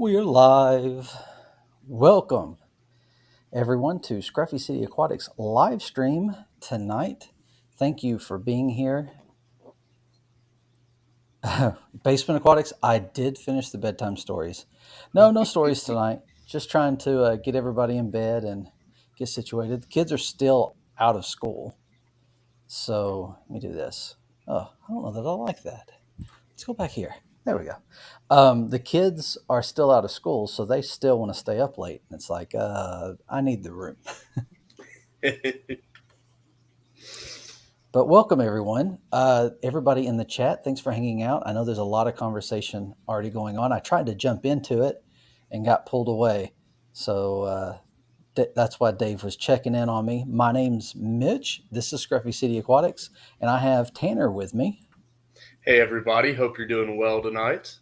We're live. Welcome, everyone, to Scruffy City Aquatics live stream tonight. Thank you for being here. Basement Aquatics, I did finish the bedtime stories. No stories tonight. Just trying to get everybody in bed and get situated. The kids are still out of school. So let me do this. Oh, I don't know that I like that. Let's go back here. There we go. The kids are still out of school, so they still want to stay up late. And it's like, I need the room. But welcome, everyone. Everybody in the chat, thanks for hanging out. I know there's a lot of conversation already going on. I tried to jump into it and got pulled away. So that's why Dave was checking in on me. My name's Mitch. This is Scruffy City Aquatics, and I have Tanner with me. Hey, everybody. Hope you're doing well tonight.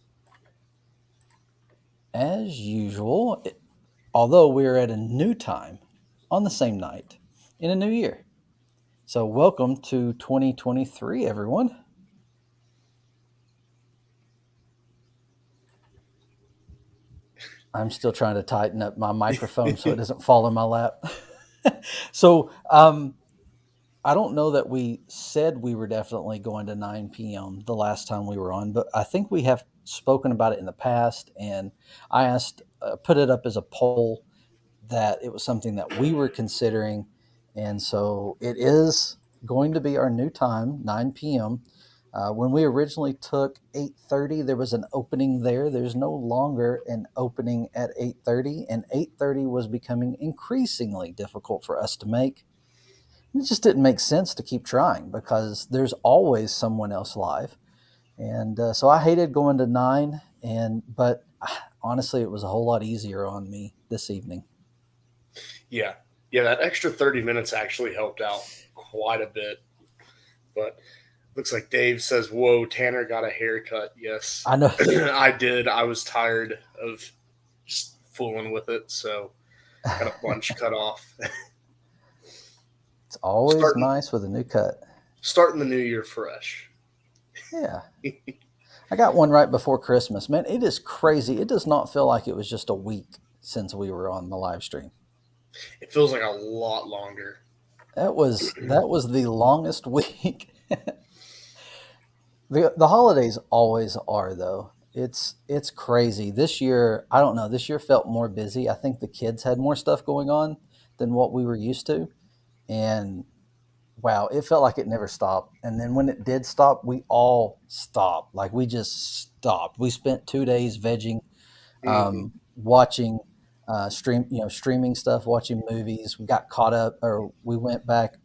As usual, although we're at a new time on the same night in a new year. So, welcome to 2023, everyone. I'm still trying to tighten up my microphone so it doesn't fall in my lap. So, I don't know that we said we were definitely going to 9 p.m. the last time we were on, but I think we have spoken about it in the past. And I asked, put it up as a poll that it was something that we were considering. And so it is going to be our new time, 9 p.m. When we originally took 8:30, there was an opening there. There's no longer an opening at 8:30, and 8:30 was becoming increasingly difficult for us to make. It just didn't make sense to keep trying because there's always someone else live. And so I hated going to 9, but honestly, it was a whole lot easier on me this evening. Yeah. Yeah, that extra 30 minutes actually helped out quite a bit. But looks like Dave says, whoa, Tanner got a haircut. Yes, I know. I did. I was tired of just fooling with it. So got a bunch cut off. It's always starting, nice with a new cut. starting the new year fresh. Yeah. I got one right before Christmas. Man, it is crazy. It does not feel like it was just a week since we were on the live stream. It feels like a lot longer. That was the longest week. The holidays always are though. It's crazy. This year, I don't know, this year felt more busy. I think the kids had more stuff going on than what we were used to. And wow, it felt like it never stopped. And then when it did stop, we all stopped. Like we just stopped. We spent 2 days vegging, Mm-hmm. watching streaming stuff, watching movies. We got caught up, or we went back.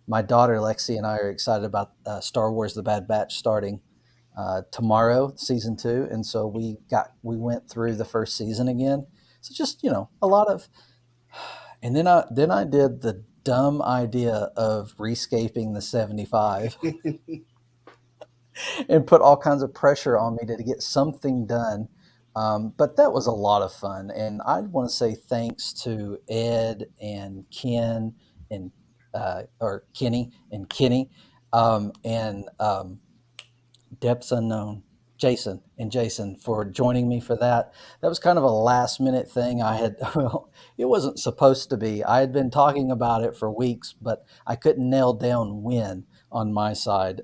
My daughter Lexi and I are excited about Star Wars: The Bad Batch starting tomorrow, season 2, and so we went through the first season again. So just a lot of, and then I did the dumb idea of rescaping the 75 and put all kinds of pressure on me to get something done. But that was a lot of fun. And I want to say thanks to Ed and Ken and or Kenny and Kenny and Depths Unknown, Jason for joining me for that. That was kind of a last minute thing. Well, it wasn't supposed to be. I had been talking about it for weeks, but I couldn't nail down when on my side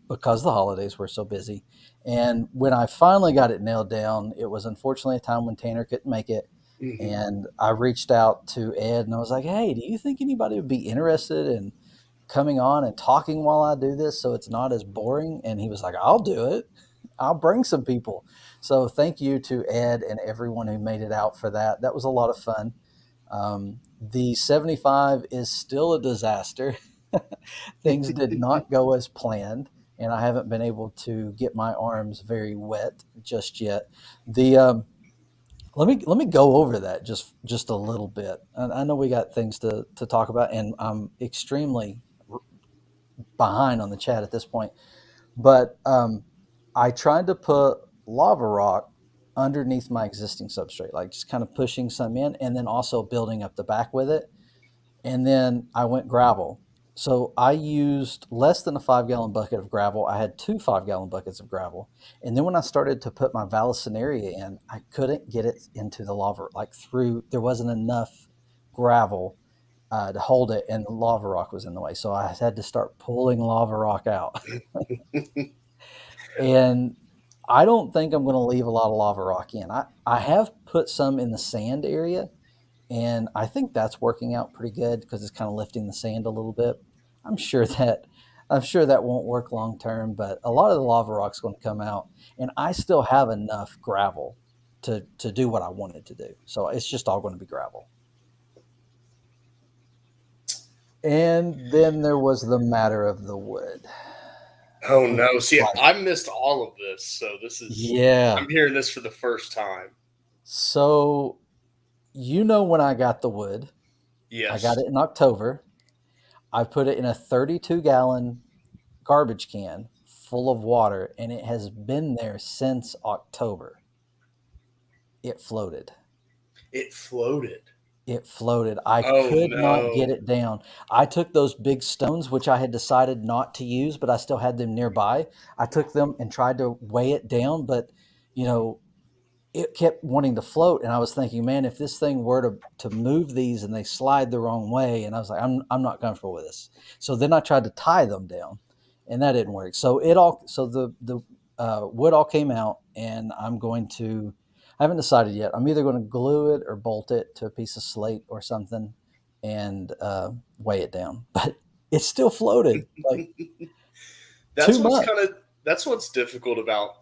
because the holidays were so busy. And when I finally got it nailed down, it was unfortunately a time when Tanner couldn't make it. Mm-hmm. And I reached out to Ed and I was like, hey, do you think anybody would be interested in coming on and talking while I do this so it's not as boring? And he was like, I'll do it. I'll bring some people. So thank you to Ed and everyone who made it out for that. That was a lot of fun. The 75 is still a disaster. Things did not go as planned, and I haven't been able to get my arms very wet just yet. The let me go over that just a little bit. I know we got things to talk about, and I'm extremely behind on the chat at this point. But I tried to put lava rock underneath my existing substrate, like just kind of pushing some in, and then also building up the back with it. And then I went gravel. So I used less than a 5 gallon bucket of gravel. I had two 5 gallon buckets of gravel. And then when I started to put my vallisneria in, I couldn't get it into the lava, like through, there wasn't enough gravel to hold it, and the lava rock was in the way. So I had to start pulling lava rock out. And I don't think I'm going to leave a lot of lava rock in. I have put some in the sand area, and I think that's working out pretty good because it's kind of lifting the sand a little bit. I'm sure that I'm sure that won't work long term, but a lot of the lava rock's going to come out, and I still have enough gravel to do what I wanted to do. So it's just all going to be gravel. And then there was the matter of the wood, Oh which no! is See, like, I missed all of this, so this is yeah. I'm hearing this for the first time. So when I got the wood, I got Yes, it in October. I put it in a 32-gallon garbage can full of water, and it has been there since October. It floated. it floated. It floated. I Oh could not get no! it down. I took those big stones, which I had decided not to use, but I still had them nearby. I took them and tried to weigh it down, but you know, it kept wanting to float, and I was thinking, man, if this thing were to move these and they slide the wrong way, and I was like, I'm not comfortable with this. So then I tried to tie them down, and that didn't work. So the wood all came out, and I haven't decided yet. I'm either going to glue it or bolt it to a piece of slate or something, and weigh it down. But it still floated like That's two what's months. kind of that's what's difficult about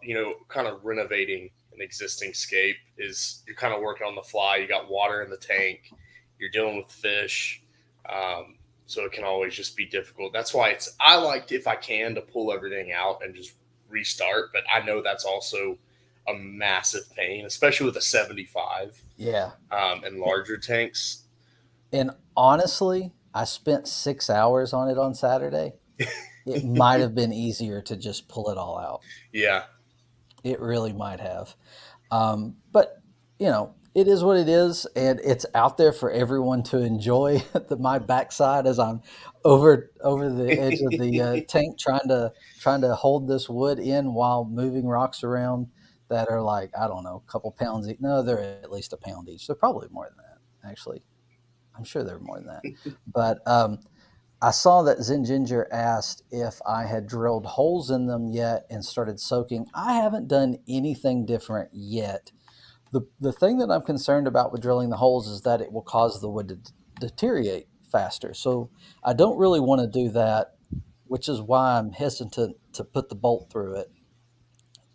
kind of renovating an existing scape is you're kind of working on the fly. You got water in the tank. You're dealing with fish. Um, so it can always just be difficult. That's why I like if I can to pull everything out and just restart, but I know that's also a massive pain, especially with a 75 Yeah. and larger tanks. And honestly, I spent 6 hours on it on Saturday. It might have been easier to just pull it all out. Yeah, It really might have. But it is what it is, and it's out there for everyone to enjoy. My backside as I'm over the edge of the tank, trying to hold this wood in while moving rocks around that are like, I don't know, a couple pounds each. No, they're at least a pound each. They're probably more than that, actually. I'm sure they're more than that. But I saw that Zen Ginger asked if I had drilled holes in them yet and started soaking. I haven't done anything different yet. The thing that I'm concerned about with drilling the holes is that it will cause the wood to deteriorate faster. So I don't really want to do that, which is why I'm hesitant to put the bolt through it.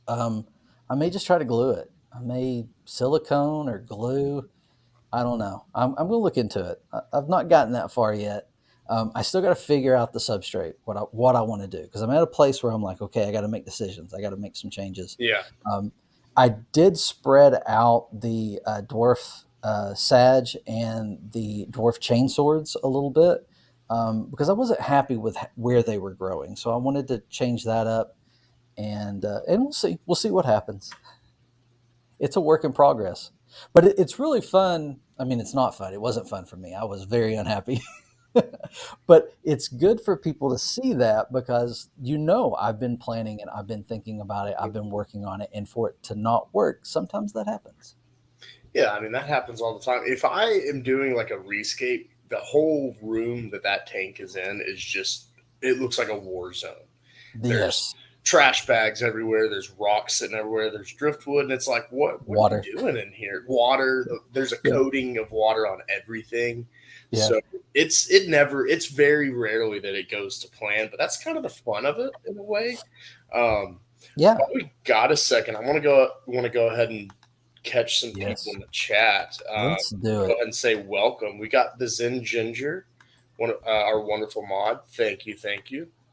Um, I may just try to glue it. I may silicone or glue. I don't know. I'm going to look into it. I've not gotten that far yet. I still got to figure out the substrate, what I want to do, because I'm at a place where I'm like, okay, I got to make decisions. I got to make some changes. yeah. Um, I did spread out the dwarf sage and the dwarf chain swords a little bit because I wasn't happy with where they were growing. So I wanted to change that up, and we'll see. We'll see what happens. It's a work in progress, but it's really fun. I mean, it's not fun. It wasn't fun for me. I was very unhappy. But it's good for people to see that because I've been planning and I've been thinking about it. I've been working on it, and for it to not work, sometimes that happens. Yeah, I mean that happens all the time. If I am doing like a rescape, the whole room that tank is in is just it looks like a war zone. There's Yes, trash bags everywhere. There's rocks sitting everywhere. There's driftwood, and it's like, what are you water. doing in here? Water. There's a Yeah, coating of water on everything. yeah, So it's very rarely that it goes to plan, but that's kind of the fun of it in a way. Um, yeah. while we got a second, I want to go ahead and catch some people Yes, in the chat. let's do Go it. ahead and say welcome. We got the Zen Ginger, our wonderful mod. Thank you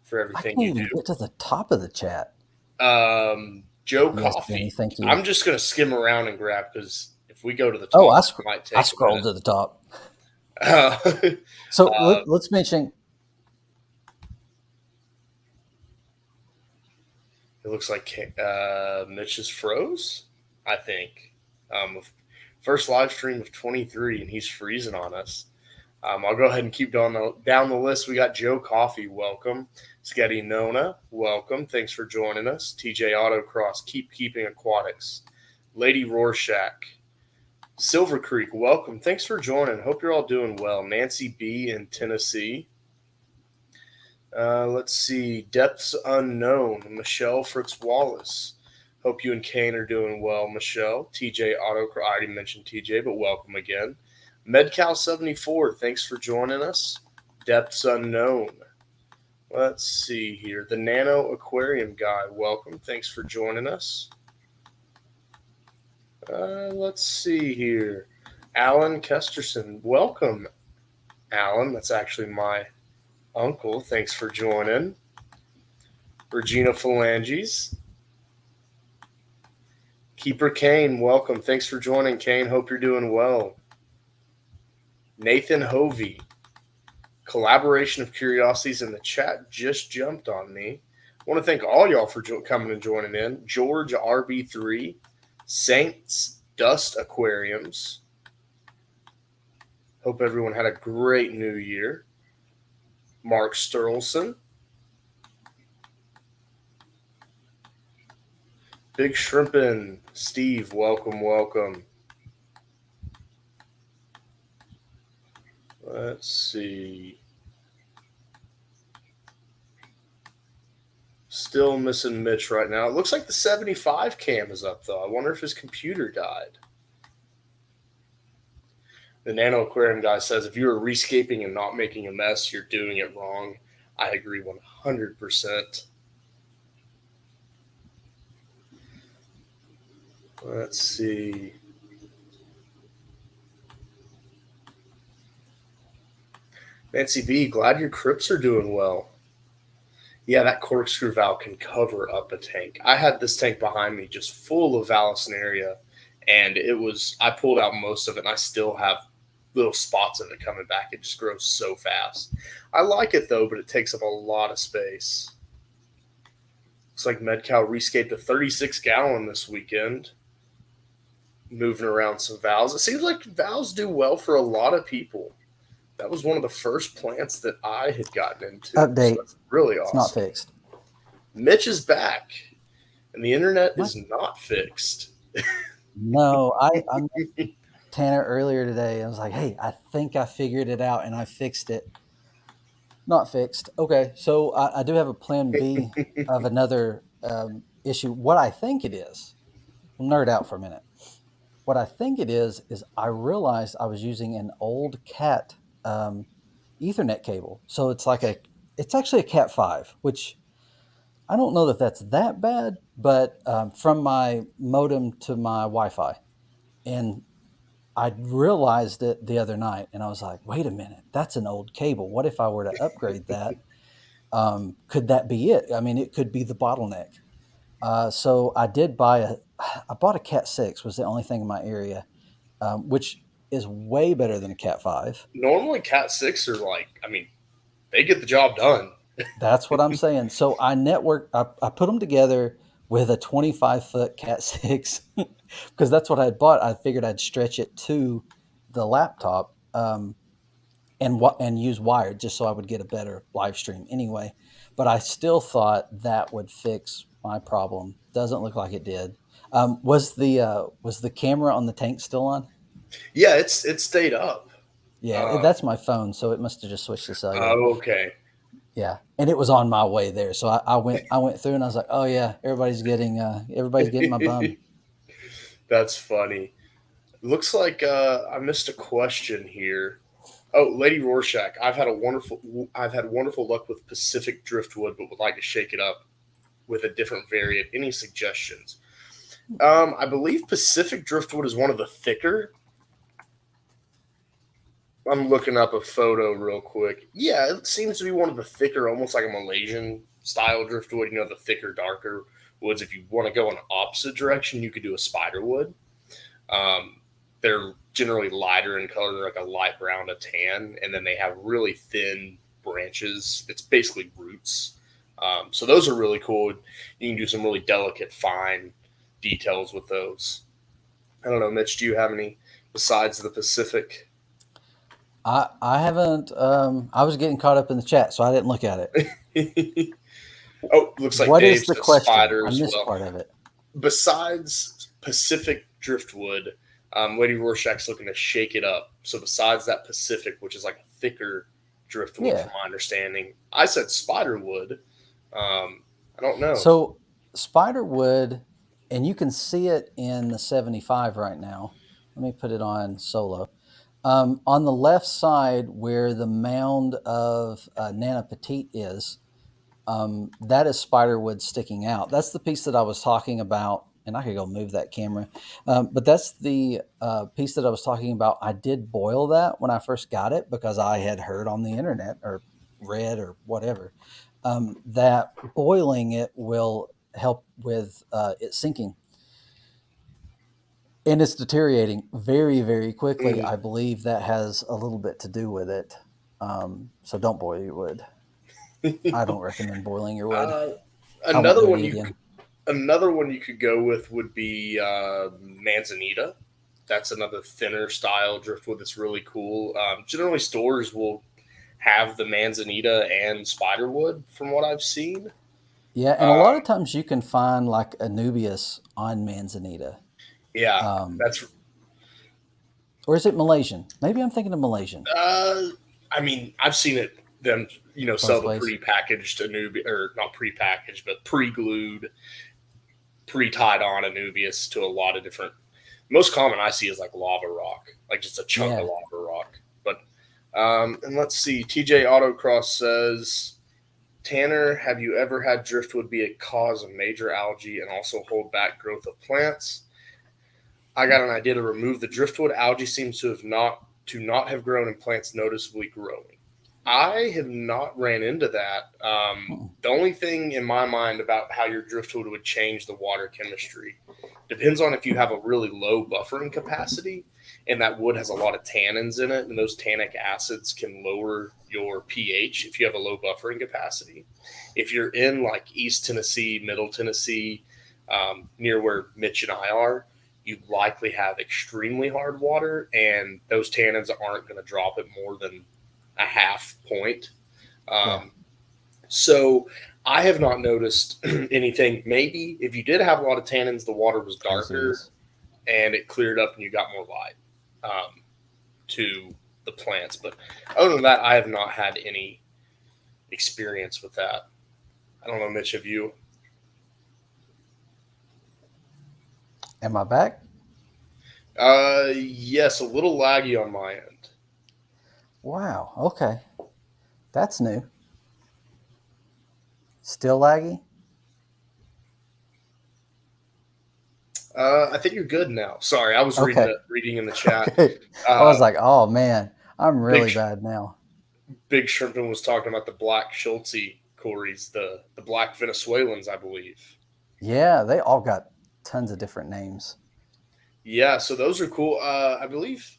for I everything can't you even get to the top of the chat. do. Joe Yes, Jenny, Coffee. thank you. I'm just gonna skim around and grab because if we go to the Oh, top, it might I take a scrolled to the top. minute. So uh, let's mention. it looks like Mitch is froze. I think first live stream of 23, and he's freezing on us. I'll go ahead and keep down the list. We got Joe Coffee, welcome. Sketty Nona, welcome. Thanks for joining us. TJ Autocross, keep keeping aquatics. Lady Rorschach, Silver Creek, welcome. Thanks for joining. Hope you're all doing well. Nancy B in Tennessee. Let's see. Depths Unknown, Michelle Fritz Wallace. Hope you and Kane are doing well, Michelle. TJ Autocross, I already mentioned TJ, but welcome again. MedCal74, thanks for joining us. Depths Unknown. Let's see here. The Nano Aquarium Guy, welcome. Thanks for joining us. Let's see here. Alan Kesterson, welcome, Alan. That's actually my uncle. Thanks for joining. Regina Phalanges. Keeper Kane, welcome. Thanks for joining, Kane. Hope you're doing well. Nathan Hovey. Collaboration of Curiosities in the chat just jumped on me. I want to thank all y'all for coming and joining in. George RB3. Saints Dust Aquariums. Hope everyone had a great new year. Mark Sturlson. Big Shrimpin', Steve, welcome, welcome. Let's see. Still missing Mitch right now. It looks like the 75 cam is up, though. I wonder if his computer died. The Nano Aquarium guy says, if you are rescaping and not making a mess, you're doing it wrong. I agree 100%. Let's see. Nancy B, glad your crypts are doing well. Yeah, that corkscrew valve can cover up a tank. I had this tank behind me just full of Vallisneria, and I pulled out most of it, and I still have little spots of it coming back. It just grows so fast. I like it, though, but it takes up a lot of space. Looks like MedCal rescaped a 36-gallon this weekend. Moving around some valves. It seems like valves do well for a lot of people. That was one of the first plants that I had gotten into. Update. So that's really awesome. It's not fixed. Mitch is back, and the internet is not fixed. No, I met Tanner earlier today. I was like, hey, I think I figured it out, and I fixed it. Not fixed. Okay, so I do have a plan B of another issue. What I think it is, we'll nerd out for a minute. What I think it is I realized I was using an old Cat Ethernet cable. So it's actually a Cat 5, which I don't know that that's that bad, but from my modem to my Wi-Fi. And I realized it the other night, and I was like, wait a minute, that's an old cable. What if I were to upgrade that? Could that be it? I mean, it could be the bottleneck. So I bought a Cat 6, was the only thing in my area, which is way better than a Cat 5. Normally, Cat 6 are they get the job done. That's what I'm saying. So I put them together with a 25-foot Cat 6 because that's what I bought. I figured I'd stretch it to the laptop and use wired just so I would get a better live stream anyway. But I still thought that would fix my problem. Doesn't look like it did. Was the camera on the tank still on? Yeah, it stayed up. Yeah, that's my phone, so it must have just switched to cellular. Oh, okay. Yeah, and it was on my way there, so I went through, and I was like, "Oh yeah, everybody's getting my bum." That's funny. Looks like I missed a question here. Oh, Lady Rorschach, I've had wonderful luck with Pacific Driftwood, but would like to shake it up with a different variant. Any suggestions? I believe Pacific Driftwood is one of the thicker. I'm looking up a photo real quick. Yeah, it seems to be one of the thicker, almost like a Malaysian style driftwood. You know, the thicker, darker woods. If you want to go in the opposite direction, you could do a spiderwood. They're generally lighter in color. They're like a light brown to tan, and then they have really thin branches. It's basically roots. So those are really cool. You can do some really delicate, fine details with those. I don't know, Mitch, do you have any besides the Pacific? I haven't. I was getting caught up in the chat, so I didn't look at it. Oh, looks like What Dave is the says question? spider I as missed well. part of it. Besides Pacific driftwood, Lady Rorschach's looking to shake it up. So besides that Pacific, which is like a thicker driftwood, Yeah. from my understanding, I said spiderwood. I don't know. So spiderwood, and you can see it in the 75 right now. Let me put it on solo. On the left side, where the mound of Nana Petite is, that is spiderwood sticking out. That's the piece that I was talking about, and I could go move that camera. But that's the piece that I was talking about. I did boil that when I first got it because I had heard on the internet or read or whatever that boiling it will help with it sinking. And it's deteriorating very, very quickly. Mm. I believe that has a little bit to do with it. So don't boil your wood. I don't recommend boiling your wood. uh, I won't another do one it you again. Another one you could go with would be manzanita. That's another thinner style driftwood that's really cool. Generally, stores will have the manzanita and spiderwood, from what I've seen. Yeah, and a lot of Um, times you can find like Anubias on Manzanita. yeah, Um, that's. or is it Malaysian? Maybe I'm thinking of Malaysian. Uh, I mean, I've seen it them sell Both the ways. pre-packaged Anubis, or not pre-packaged, but pre-glued, pre-tied on Anubias to a lot of different. Most common I see is like lava rock, like just a chunk of Yeah. lava rock. But and let's see, TJ Autocross says, Tanner, have you ever had driftwood be a cause of major algae and also hold back growth of plants? I got an idea to remove the driftwood. Algae seems to not have grown and plants noticeably growing. I have not ran into that. Hmm. The only thing in my mind about how your driftwood would change the water chemistry depends on if you have a really low buffering capacity and that wood has a lot of tannins in it, and those tannic acids can lower your pH if you have a low buffering capacity. If you're in like East Tennessee, Middle Tennessee, near where Mitch and I are, you likely have extremely hard water, and those tannins aren't going to drop it more than a half point. Yeah. Um, so I have not noticed anything. Maybe if you did have a lot of tannins, the water was darker Craziness. and it cleared up and you got more light to the plants. But other than that, I have not had any experience with that. I don't know, Mitch, have you? Am I back? Yes, a little laggy on my end. Wow. Okay. That's new. Still laggy? I think you're good now. Sorry, I was Okay. reading in the chat. Okay. I Uh, was like, oh man, I'm Big really bad now. Big Shrimpton was talking about the black Schultz Corys, the black Venezuelans, I believe. Yeah, they all got tons of different names. Yeah, so those are cool. I believe,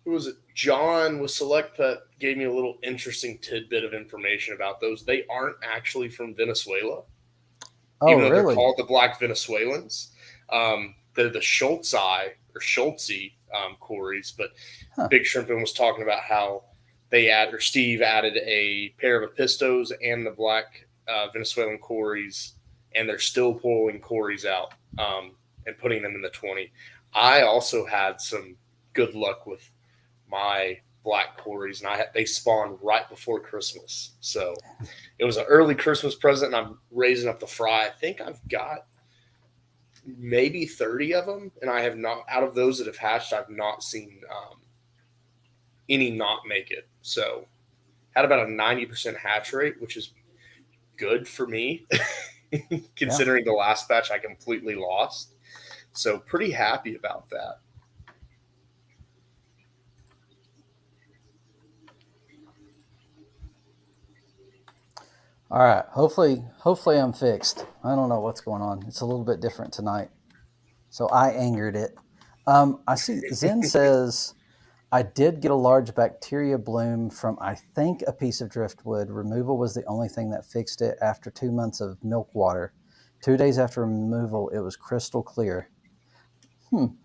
who was it? John with Select Pet gave me a little interesting tidbit of information about those. They aren't actually from Venezuela, Oh, even though they're really? called the Black Venezuelans. They're the Schultz or Schultz Corys, but Huh. Big Shrimpin was talking about how Steve added a pair of Apistos and the black Venezuelan Corys, and they're still pulling Corys out and putting them in the 20. I also had some good luck with my black Corys, and they spawned right before Christmas. So it was an early Christmas present, and I'm raising up the fry. I think I've got maybe 30 of them, and I have not, out of those that have hatched, I've not seen any not make it. So had about a 90% hatch rate, which is good for me, Yeah. considering the last batch I completely lost. So pretty happy about that. All right. Hopefully I'm fixed. I don't know what's going on. It's a little bit different tonight. So I angered it. I see Zen says I did get a large bacteria bloom from I think a piece of driftwood. Removal was the only thing that fixed it after 2 months of milk water. 2 days after removal, it was crystal clear.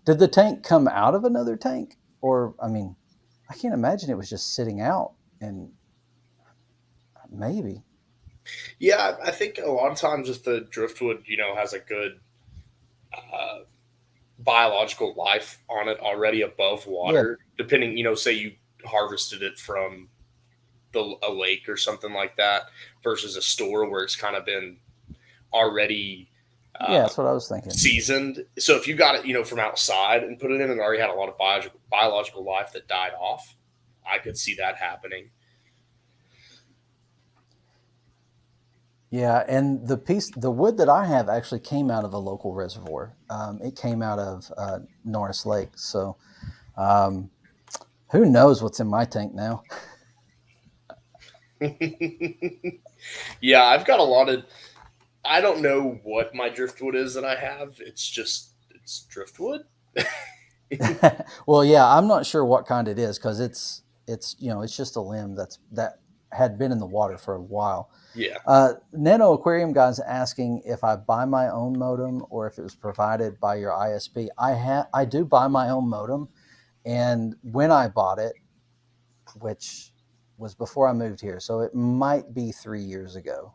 Did the tank come out of another tank? Or I mean, I can't imagine it was just sitting out and maybe. Yeah, I think a lot of times if the driftwood, has a good uh, biological life on it already above Yeah. water, depending, say you harvested it from a lake or something like that versus a store where it's kind of been already Yeah, uh, that's what I was thinking. seasoned. So if you got it, from outside and put it in and already had a lot of biological life that died off, I could see that happening. Yeah, and the wood that I have actually came out of a local reservoir. It came out of Norris Lake. So um, who knows what's in my tank now? Yeah, I've got a lot of. I don't know what my driftwood is that I have. It's driftwood. Well, yeah, I'm not sure what kind it is because it's just a limb that had been in the water for a while. Yeah. Nano Aquarium guy's asking if I buy my own modem or if it was provided by your ISP. I do buy my own modem, and when I bought it, which was before I moved here, so it might be 3 years ago,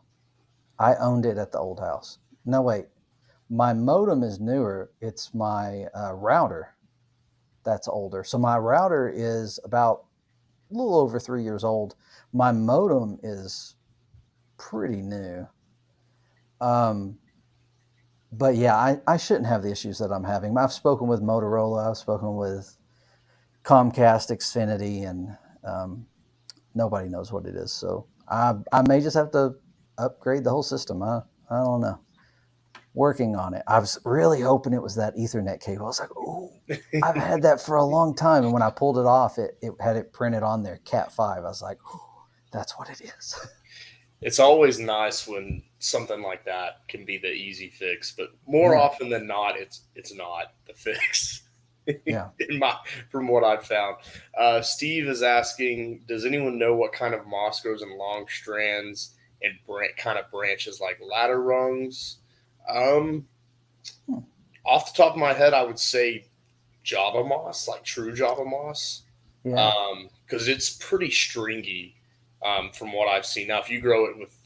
I owned it at the old house. No, wait, my modem is newer. It's my router that's older. So my router is about a little over 3 years old. My modem is pretty new. Um, but yeah, I shouldn't have the issues that I'm having. I've spoken with Motorola, I've spoken with Comcast, Xfinity, and nobody knows what it is. So I may just have to upgrade the whole system. I don't know. Working on it. I was really hoping it was that Ethernet cable. I was like, oh, I've had that for a long time. And when I pulled it off, it had it printed on there, Cat 5. I was like, oh, that's what it is. It's always nice when something like that can be the easy fix, but more Yeah. often than not, it's not the fix. Yeah. In my From what I've found, Steve is asking, does anyone know what kind of moss grows in long strands and kind of branches like ladder rungs? Um, Hmm. Off the top of my head, I would say Java moss, like true Java moss, Yeah. because it's pretty stringy from what I've seen. Now, if you grow it with,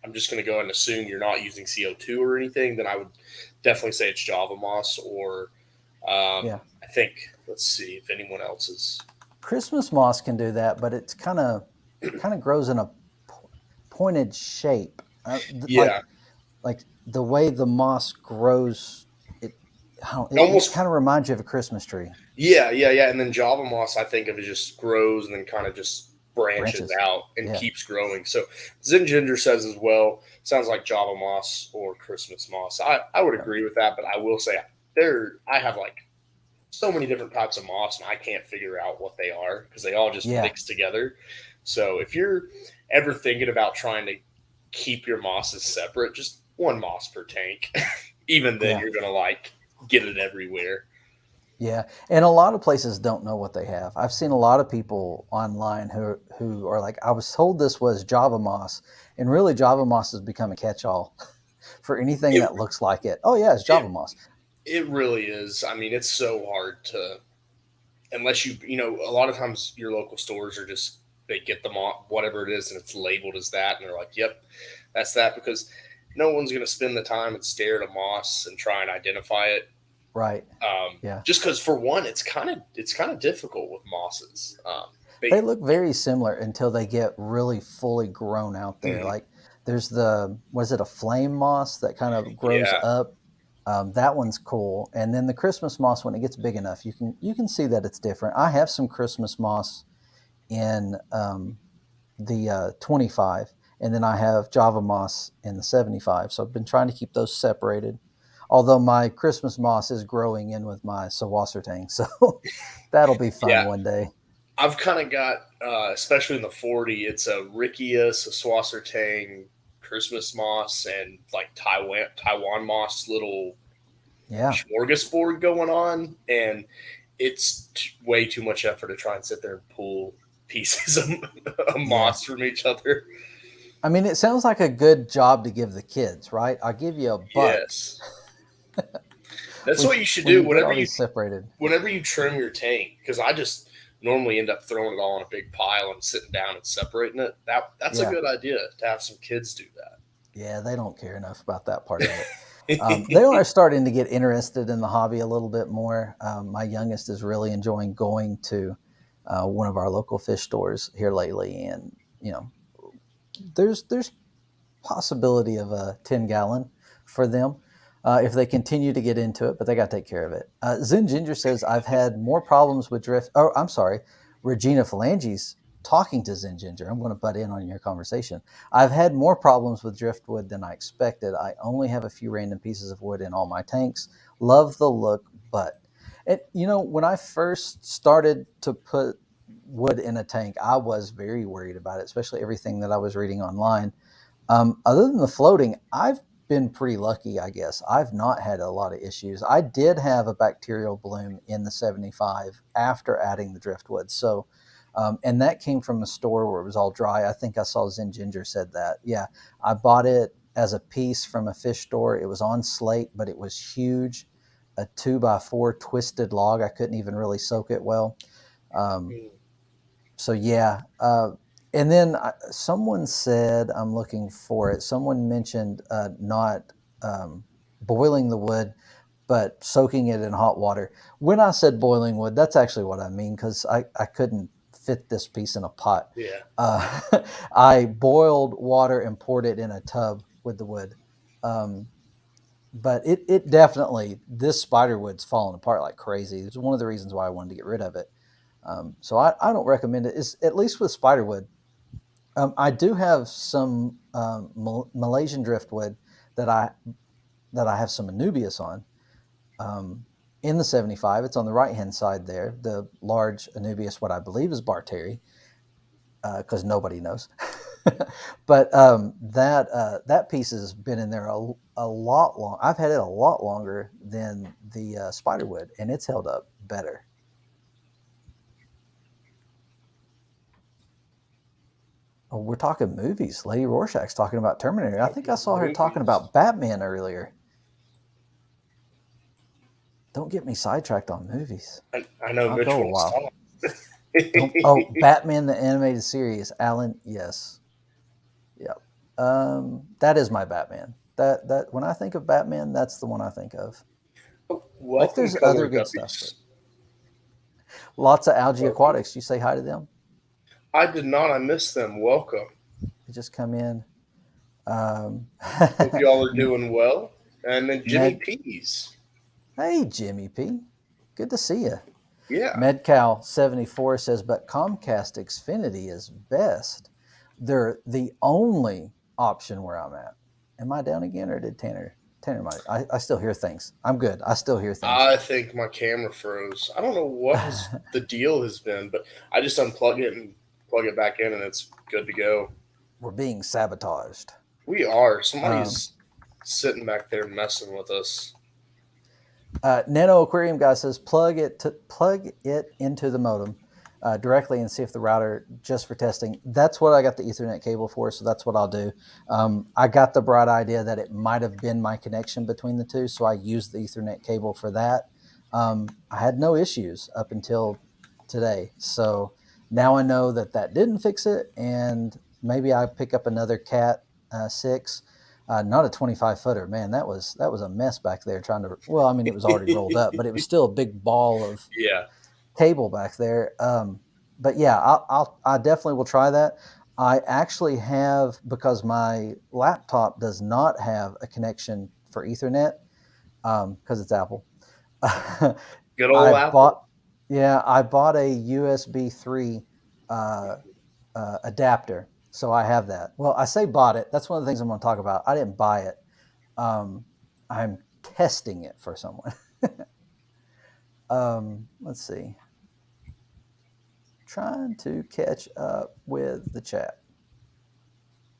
I'm just going to go and assume you're not using CO2 or anything, then I would definitely say it's Java moss or Yeah. I think, let's see if anyone else is. Christmas moss can do that, but it's kind of grows in a pointed shape. Yeah, Like the way the moss grows, it it almost. kind of reminds you of a Christmas tree. Yeah, yeah, yeah. And then Java moss, I think of it just grows and then kind of just branches Branches. out and Yeah. keeps growing. So Zen Ginger says as well, sounds like Java moss or Christmas moss. I would Yeah. agree with that, but I will say I have like so many different types of moss and I can't figure out what they are because they all just Yeah. mix together. So if you're ever thinking about trying to keep your mosses separate, just one moss per tank. Even then, Yeah. you're gonna like get it everywhere. Yeah, and a lot of places don't know what they have. I've seen a lot of people online who are like, I was told this was Java Moss, and really Java Moss has become a catch-all for anything It that looks like it. Oh yeah, it's it Java Moss. it really is. I mean, it's so hard to unless a lot of times your local stores are just they get them on whatever it is and it's labeled as that and they're like, yep, that's that because no one's going to spend the time and stare at a moss and try and identify it. Right. Yeah. Just because for one, it's kind of difficult with mosses. They They look very similar until they get really fully grown out there. Mhm. Like there's was it a flame moss that kind of grows Yeah, up? That one's cool. And then the Christmas moss, when it gets big enough, you can see that it's different. I have some Christmas moss in the 25, and then I have Java moss in the 75. So I've been trying to keep those separated. Although my Christmas moss is growing in with my Sawassertang, so that'll be fun yeah. one day. I've kind of got, especially in the 40, it's a Riccius, a Swassertang, Christmas moss, and like Taiwan moss little Yeah, smorgasbord going on, and it's way too much effort to try and sit there and pull pieces of yeah. moss from each other. I mean, it sounds like a good job to give the kids, right? I'll give you a buck Yes, that's when what you should when do you get all these separated. whenever you trim your tank. Because I just normally end up throwing it all in a big pile and sitting down and separating it. That's a Yeah. good idea to have some kids do Yeah, they don't care enough about that part of it. They that. are starting to get interested in the hobby a little bit more. My youngest is really enjoying going to one of our local fish stores here lately, and you know, there's possibility of a 10 gallon for them if they continue to get into it, but they got to take care of it. Zen Ginger says, I've had more problems with drift. Oh, I'm sorry. Regina Phalanges talking to Zen Ginger. I'm going to butt in on your conversation. I've had more problems with driftwood than I expected. I only have a few random pieces of wood in all my tanks. Love the look, but when I first started to put wood in a tank, I was very worried about it, especially everything that I was reading online. Other than the floating, I've been pretty lucky, I guess. I've not had a lot of issues. I did have a bacterial bloom in the 75 after adding the driftwood. So, and that came from a store where it was all dry. I think I saw Zen Ginger said that. Yeah, I bought it as a piece from a fish store. It was on slate, but it was huge, a 2x4 twisted log. I couldn't even really soak it well. Um, so yeah, and then someone said, I'm looking for it. Someone mentioned not boiling the wood, but soaking it in hot water. When I said boiling wood, that's actually what I mean, because I couldn't fit this piece in a pot. Yeah. Uh, I boiled water and poured it in a tub with the wood. Um, but it definitely, this spider wood's falling apart like crazy. It's one of the reasons why I wanted to get rid of it. So I don't recommend it. It's, at least with spiderwood. I do have some Malaysian driftwood that I have some Anubias on. Um, in the 75, it's on the right hand side there. The large Anubias, what I believe is Barteri, because nobody knows. But that piece has been in there a lot long. I've had it a lot longer than the spiderwood, and it's held up better. Oh, we're talking movies. Lady Rorschach's talking about Terminator. I think I saw her talking Movies. about Batman earlier. Don't get me sidetracked on movies. I know I'll Mitch go a wants while. to Don't. talk. Oh, Batman the animated series. Alan, yes, yep. That is my Batman. That when I think of Batman, that's the one I think of. Like, Welcome, there's other color good stuff, but guppies. lots of algae Welcome. aquatics. You say hi to them. I did not. I missed them. Welcome. They just come in. Um, Hope y'all are doing well. And then Jimmy Med. Peas. Hey, Jimmy P. Good to see you. Yeah. MedCal74 says, but Comcast Xfinity is best. They're the only option where I'm at. Am I down again, or did Tanner might? I still hear things. I'm good. I still hear things. I think my camera froze. I don't know what the deal has been, but I just unplug it and plug it back in, and it's good to go. We're being sabotaged. We are. Um, Somebody's sitting back there messing with us. Nano Aquarium guy says plug it into the modem directly and see if the router just for testing. That's what I got the Ethernet cable for, so that's what I'll do. I got the bright idea that it might have been my connection between the two, so I used the Ethernet cable for that. I had no issues up until today, so now I know that didn't fix it, and maybe I pick up another Cat 6. Not a 25-footer, man. That was a mess back there trying to. Well, I mean, it was already rolled up, but it was still a big ball of Yeah. cable back there. But yeah, I definitely will try that. I actually have, because my laptop does not have a connection for Ethernet, because it's Apple. Good I old Apple. bought, yeah, I bought a USB 3 uh, adapter. So I have that. Well, I say bought it. That's one of the things I'm going to talk about. I didn't buy it. I'm testing it for someone. Let's see. Trying to catch up with the chat.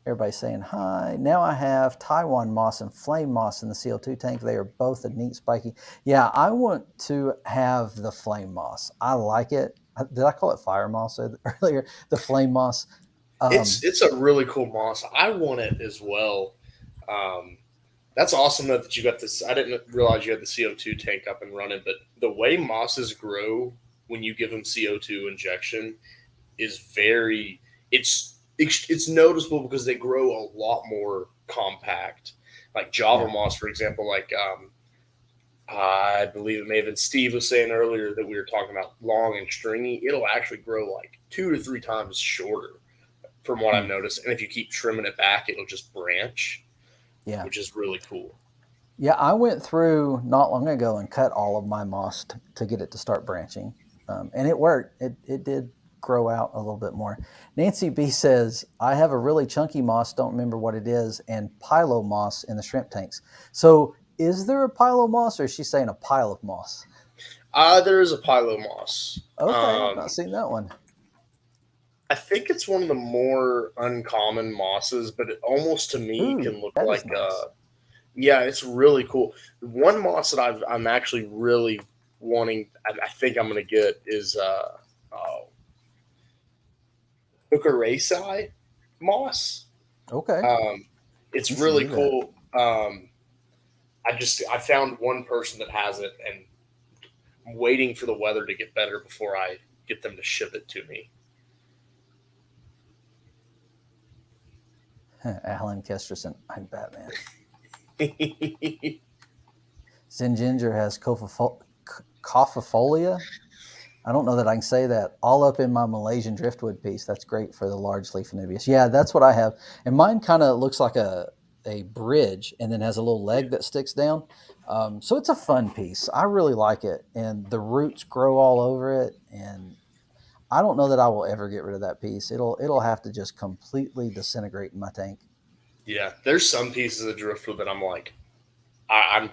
Everybody's saying hi. Now I have Taiwan moss and flame moss in the CO2 tank. They are both a neat spiky. Yeah, I want to have the flame moss. I like it. Did I call it fire moss earlier? The flame moss. It's a really cool moss. I want it as well. Um, that's awesome that you got this. I didn't realize you had the CO2 tank up and running, but the way mosses grow when you give them CO2 injection is very it's noticeable because they grow a lot more compact. Like Java Yeah. moss, for example, like I believe it may have been Steve was saying earlier that we were talking about long and stringy. It'll actually grow like 2 to 3 times shorter from what Hmm. I've noticed. And if you keep trimming it back, it'll just branch, Yeah. which is really cool. Yeah, I went through not long ago and cut all of my moss to get it to start branching, and it worked. It did grow out a little bit more. Nancy B says I have a really chunky moss. Don't remember what it is, and pilo moss in the shrimp tanks. So is there a pilo moss, or is she saying a pile of moss? There is a pilo moss. Okay, I've not seen that one. I think it's one of the more uncommon mosses, but it almost to me Ooh, can look that is like nice. yeah, it's really cool. One moss that I'm actually really wanting, I think I'm going to get is oh, Hookaraceae moss. Okay, Um, we it's should really do that. cool. I found one person that has it, and I'm waiting for the weather to get better before I get them to ship it to me. Alan Kesterson, I'm Batman. Zen Ginger has cophifolia. I don't know that I can say that. All up in my Malaysian driftwood piece. That's great for the large leaf anubias. Yeah, that's what I have. And mine kind of looks like a bridge and then has a little Yeah, leg that sticks down. So it's a fun piece. I really like it. And the roots grow all over it. And I don't know that I will ever get rid of that piece. It'll have to just completely disintegrate in my tank. yeah. There's some pieces of driftwood that I'm like, I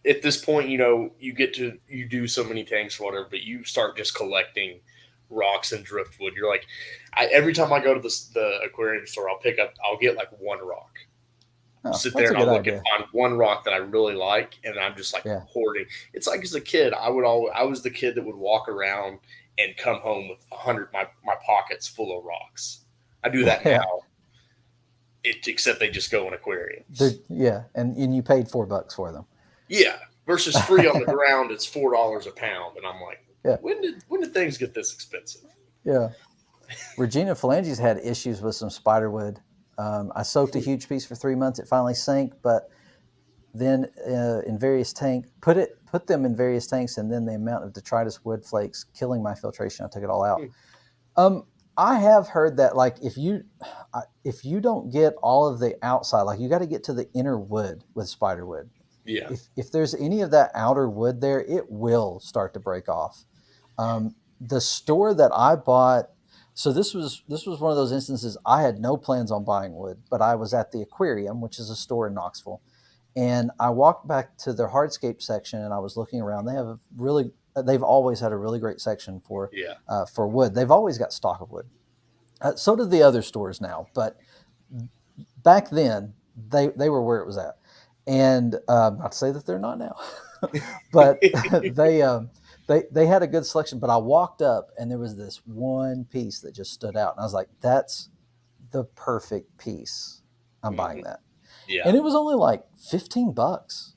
at this point, you know, you do so many tanks or whatever, but you start just collecting rocks and driftwood. You're like, every time I go to the aquarium store, I'll get like one rock, Oh, sit there that's a and good I'll look and idea. find one rock that I really like, and I'm just like Yeah. hoarding. It's like as a kid, I was the kid that would walk around and come home with 100 my pockets full of rocks. I do that Yeah. now. Except they just go in They're, aquariums. yeah. And you paid $4 for them. Yeah, versus free on the ground, it's $4 a pound, and I'm like, Yeah. when did things get this expensive? Yeah. Regina Phalanges had issues with some spiderwood. I soaked a huge piece for 3 months. It finally sank, but then in various put them in various tanks, and then the amount of detritus wood flakes killing my filtration, I took it all out. Um, I have heard that like if you don't get all of the outside, like you got to get to the inner wood with spiderwood. Yeah, If there's any of that outer wood there, it will start to break off. The store that I bought, so this was one of those instances. I had no plans on buying wood, but I was at the aquarium, which is a store in Knoxville, and I walked back to their hardscape section, and I was looking around. They've always had a really great section yeah, for wood. They've always got stock of wood. So do the other stores now, but back then they were where it was at, and not to say that they're not now, but they had a good selection. But I walked up and there was this one piece that just stood out, and I was like, "That's the perfect piece. I'm buying hmm that." yeah, And it was only like $15,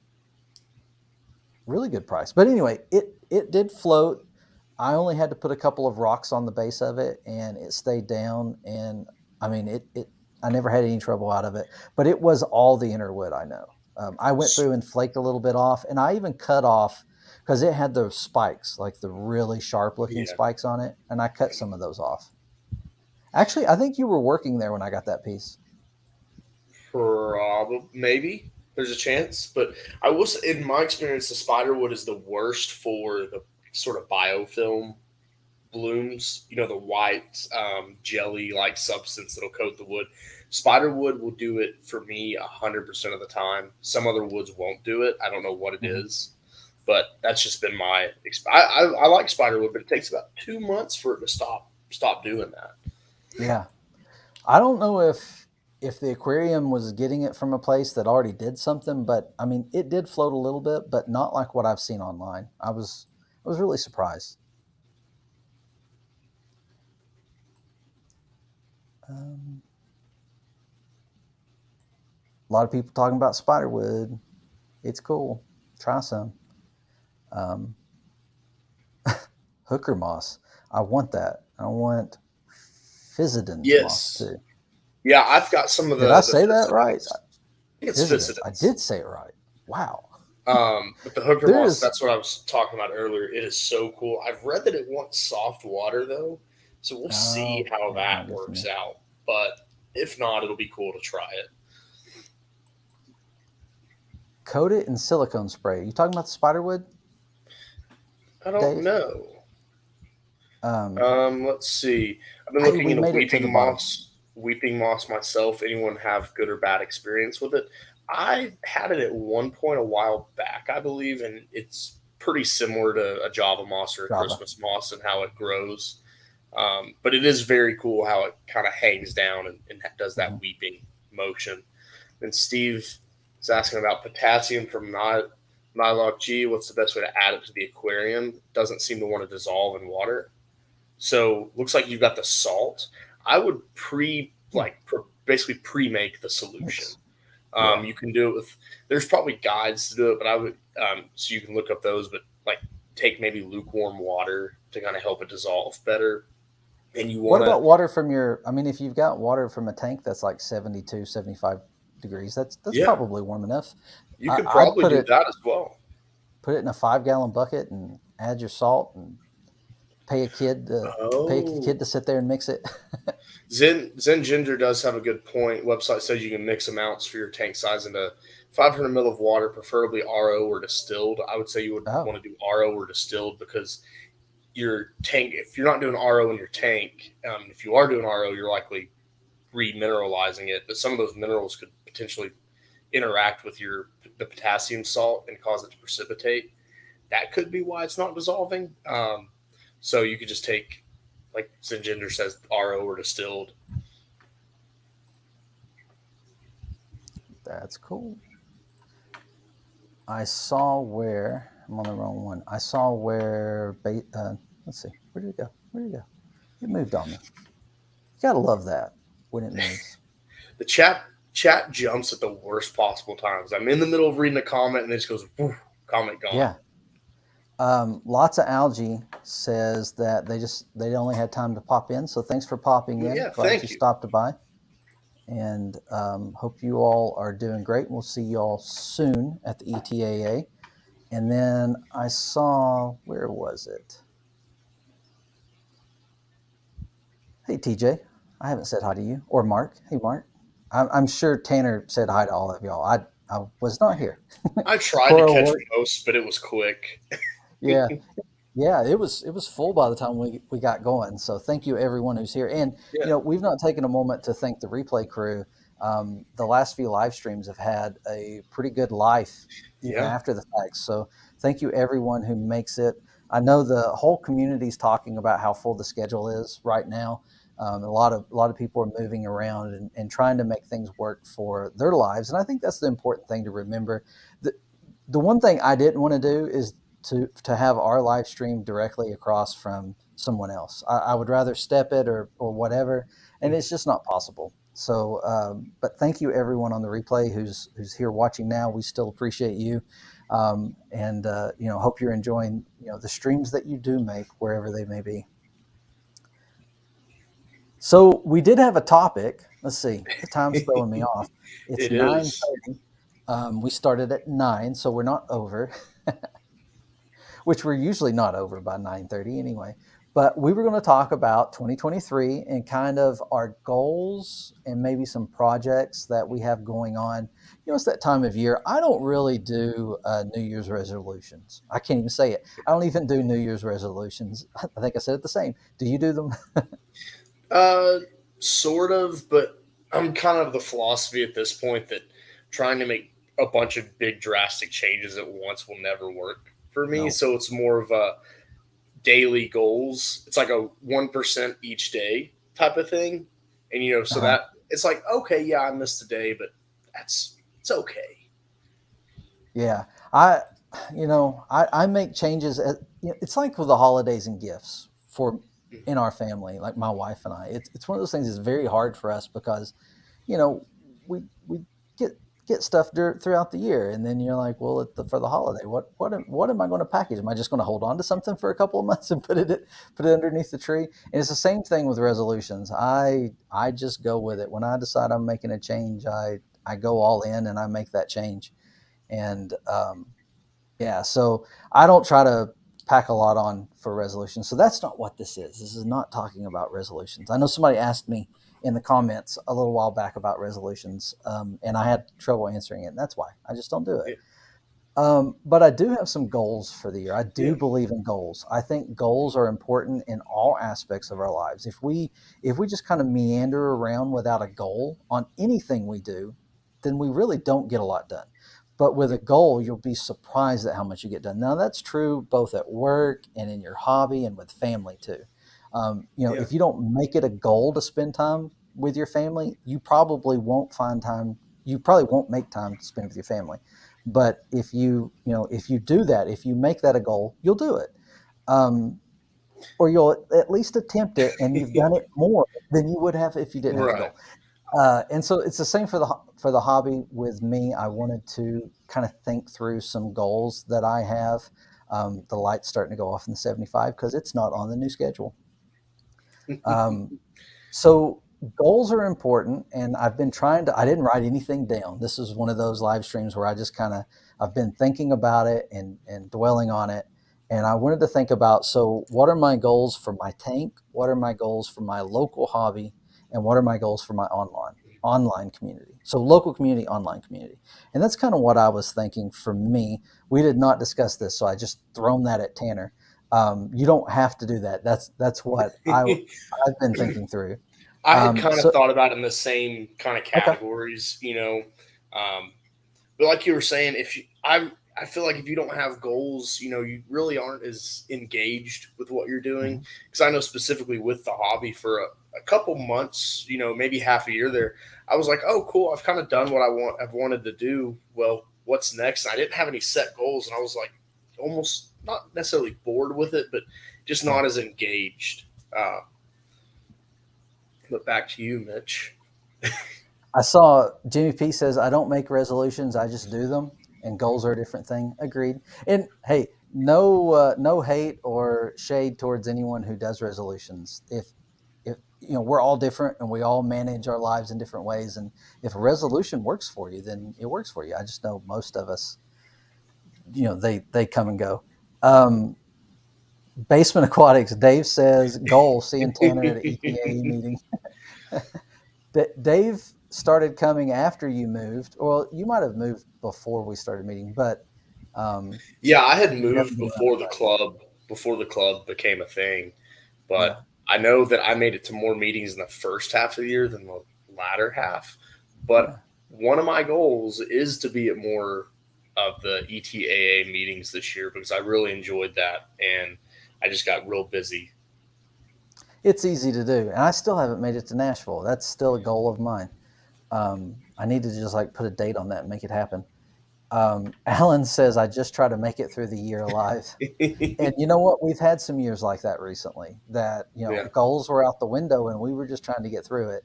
really good price. But anyway, it did float. I only had to put a couple of rocks on the base of it, and it stayed down. And I mean, it I never had any trouble out of it. But it was all the inner wood. I know. I went through and flaked a little bit off, and I even cut off because it had those spikes, like the really sharp looking yeah. spikes on it, and I cut some of those off. Actually, I think you were working there when I got that piece. Probably maybe there's a chance, but I will say, in my experience, the spiderwood is the worst for the sort of biofilm blooms. You know, the white jelly like substance that'll coat the wood. Spiderwood will do it for me 100% of the time. Some other woods won't do it. I don't know what it Hmm. is, but that's just been my. I like spiderwood, but it takes about 2 months for it to stop doing that. Yeah, I don't know if the aquarium was getting it from a place that already did something, but I mean, it did float a little bit, but not like what I've seen online. I was really surprised. Um, a lot of people talking about spiderwood. It's cool. Try some. Um, Hooker moss. I want that. I want Fizzidens moss Yes. too. Yeah, I've got some of Did I the say that right? Ficidens. I think it's Fizzidens. I Ficidens. did say it right. Wow. But the hooker There moss, is. that's what I was talking about earlier. It is so cool. I've read that it wants soft water though, so we'll see Oh, how yeah, not that good for works me. out. But if not, it'll be cool to try it. Coat it in silicone spray. You talking about the spiderwood, I don't Dave? know. Um, Let's see. I've been hey, looking we into made it to the weeping bottom. moss. Weeping moss myself. Anyone have good or bad experience with it? I had it at one point a while back, I believe, and it's pretty similar to a Java moss or a Java. Christmas moss and how it grows. But it is very cool how it kind of hangs down and does that Mhm. weeping motion. And Steve is asking about potassium from Nylock G. What's the best way to add it to the aquarium? Doesn't seem to want to dissolve in water. So looks like you've got the salt. I would Yeah, basically pre-make the solution. mix. Yeah. You can do it with. There's probably guides to do it, but I would so you can look up those. But like take maybe lukewarm water to kind of help it dissolve better. And you What want to about water from your? I mean, if you've got water from a tank that's like 72, 75 degrees, that's yeah, probably warm enough. you could I'd probably do that as well. put it in a 5 gallon bucket and add your salt and pay a Oh, kid to sit there and mix it. Zen Ginger does have a good point. Website says you can mix amounts for your tank size into 500 ml of water, preferably RO or distilled. I would say you would Oh, want to do RO or distilled because your tank, if you're not doing RO in your tank, if you are doing RO, you're likely remineralizing it. But some of those minerals could potentially interact with the potassium salt and cause it to precipitate. That could be why it's not dissolving. So you could just take, like Zinginder says, RO or distilled. that's cool. I saw where I'm on the wrong one. I saw where let's see, where did it go? Where did it go? It moved on me. You gotta love that when it moves. The chat jumps at the worst possible times. I'm in the middle of reading a comment and it just goes, woof, comment gone. Yeah. Lots of algae says that they only had time to pop in. So thanks for popping Well, in. yeah, Glad you thank you. stopped by, and hope you all are doing great. We'll see you all soon at the ETAA. And then I saw, where was it? Hey TJ, I haven't said hi to you or Mark. Hey Mark, I'm sure Tanner said hi to all of y'all. I was not here. I tried to Coral catch work. most, but it was quick. Yeah, yeah, it was full by the time we got going. So thank you everyone who's here. And Yeah, we've not taken a moment to thank the replay crew. The last few live streams have had a pretty good life even yeah. after the fact. So thank you everyone who makes it. I know the whole community is talking about how full the schedule is right now. A lot of people are moving around and trying to make things work for their lives. And I think that's the important thing to remember. The, the one thing I didn't want to do is to have our live stream directly across from someone else. I would rather step it or whatever, and it's just not possible. So, but thank you everyone on the replay who's here watching now. We still appreciate you, and hope you're enjoying the streams that you do make wherever they may be. So we did have a topic. Let's see, the time's throwing me off. It's It nine is. thirty. We started at 9, so we're not over. Which we're usually not over by 9:30 anyway. But we were going to talk about 2023 and kind of our goals and maybe some projects that we have going on. It's that time of year. I don't really do New Year's resolutions. I can't even say it. I don't even do New Year's resolutions. I think I said it the same. Do you do them? Uh, sort of, but I'm kind of the philosophy at this point that trying to make a bunch of big drastic changes at once will never work for me. No. So it's more of a daily goals. It's like a 1% each day type of thing. And so Uh-huh. that it's like, okay, yeah, I missed a day, but it's okay. Yeah. I make changes. It's like with the holidays and gifts for in our family, like my wife and I. It's one of those things that's very hard for us because you know, we get get stuff throughout the year, and then you're like, well, for the holiday, what am I going to package? Am I just going to hold on to something for a couple of months and put it underneath the tree? And it's the same thing with resolutions. I just go with it. When I decide I'm making a change, I go all in and I make that change. And yeah, so I don't try to pack a lot on for resolutions. So that's not what this is. This is not talking about resolutions. I know somebody asked me in the comments a little while back about resolutions, and I had trouble answering it. And that's why I just don't do it. Yeah. But I do have some goals for the year. I Yeah. do believe in goals. I think goals are important in all aspects of our lives. If we just kind of meander around without a goal on anything we do, then we really don't get a lot done. But with a goal, you'll be surprised at how much you get done. Now that's true both at work and in your hobby and with family too. Yeah. If you don't make it a goal to spend time with your family, you probably won't find time. You probably won't make time to spend with your family. But if you do that, if you make that a goal, you'll do it, um, or you'll at least attempt it, and you've done it more than you would have if you didn't have the Right. goal. And so it's the same for the hobby with me. I wanted to kind of think through some goals that I have. The light's starting to go off in the 75 because it's not on the new schedule. Um, so goals are important, and I've been trying to. I didn't write anything down. This is one of those live streams where I just kind of I've been thinking about it and dwelling on it, and I wanted to think about. So, what are my goals for my tank? What are my goals for my local hobby? And what are my goals for my online community? So, local community, online community, and that's kind of what I was thinking for me. We did not discuss this, so I just thrown that at Tanner. You don't have to do that. That's what I've been thinking through. I had kind of So thought about it in the same kind of okay, categories, um, but like you were saying, I feel like if you don't have goals, you really aren't as engaged with what you're doing. mhm, Because I know specifically with the hobby for a couple months, maybe half a year there, I was like, oh, cool, I've kind of done what I've wanted to do. Well, what's next? And I didn't have any set goals, and I was like, almost not necessarily bored with it, but just yeah. not as engaged. Uh, but back to you, Mitch. I saw Jimmy P says I don't make resolutions, I just do them, and goals are a different thing. Agreed. And hey, no hate or shade towards anyone who does resolutions. If we're all different and we all manage our lives in different ways, and if a resolution works for you, then it works for you. I just know most of us, they come and go. Um, Basement Aquatics. Dave says goal seeing Tanner at an EPA meeting. Dave started coming after you moved, or you might have moved before we started meeting, but um, Yeah, I had you moved haven't been around for that. before the club became a thing, Yeah, but I know that I made it to more meetings in the first half of the year than the latter half. yeah. But one of my goals is to be at more of the ETAA meetings this year because I really enjoyed that and I just got real busy. It's easy to do, and I still haven't made it to Nashville. That's still a goal of mine. I need to just like put a date on that and make it happen. Alan says I just try to make it through the year alive. And you know what? We've had some years like that recently that, Yeah. goals were out the window and we were just trying to get through it.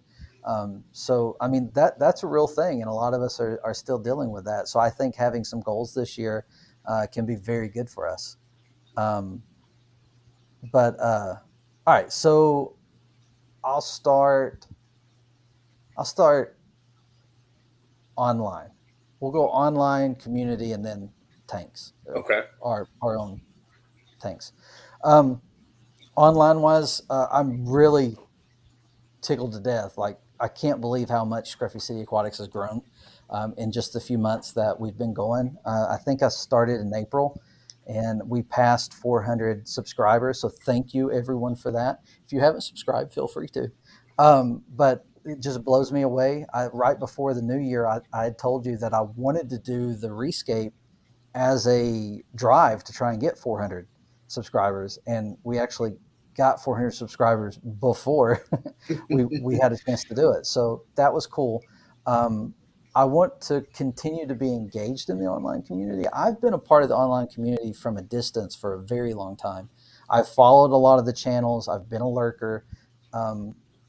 So, I mean, that's a real thing. And a lot of us are still dealing with that. So I think having some goals this year can be very good for us. Um, but all right. So I'll start, I'll start online. We'll go online, community, and then tanks, Okay. our own tanks. Um, Online wise, I'm really tickled to death. Like I can't believe how much Scruffy City Aquatics has grown in just the few months that we've been going. I think I started in April, and we passed 400 subscribers. So thank you everyone for that. If you haven't subscribed, feel free to. But it just blows me away. Right before the new year, I had told you that I wanted to do the rescape as a drive to try and get 400 subscribers, and we actually got 400 subscribers before we had a chance to do it. So that was cool. Um, I want to continue to be engaged in the online community. I've been a part of the online community from a distance for a very long time. I've followed a lot of the channels. I've been a lurker,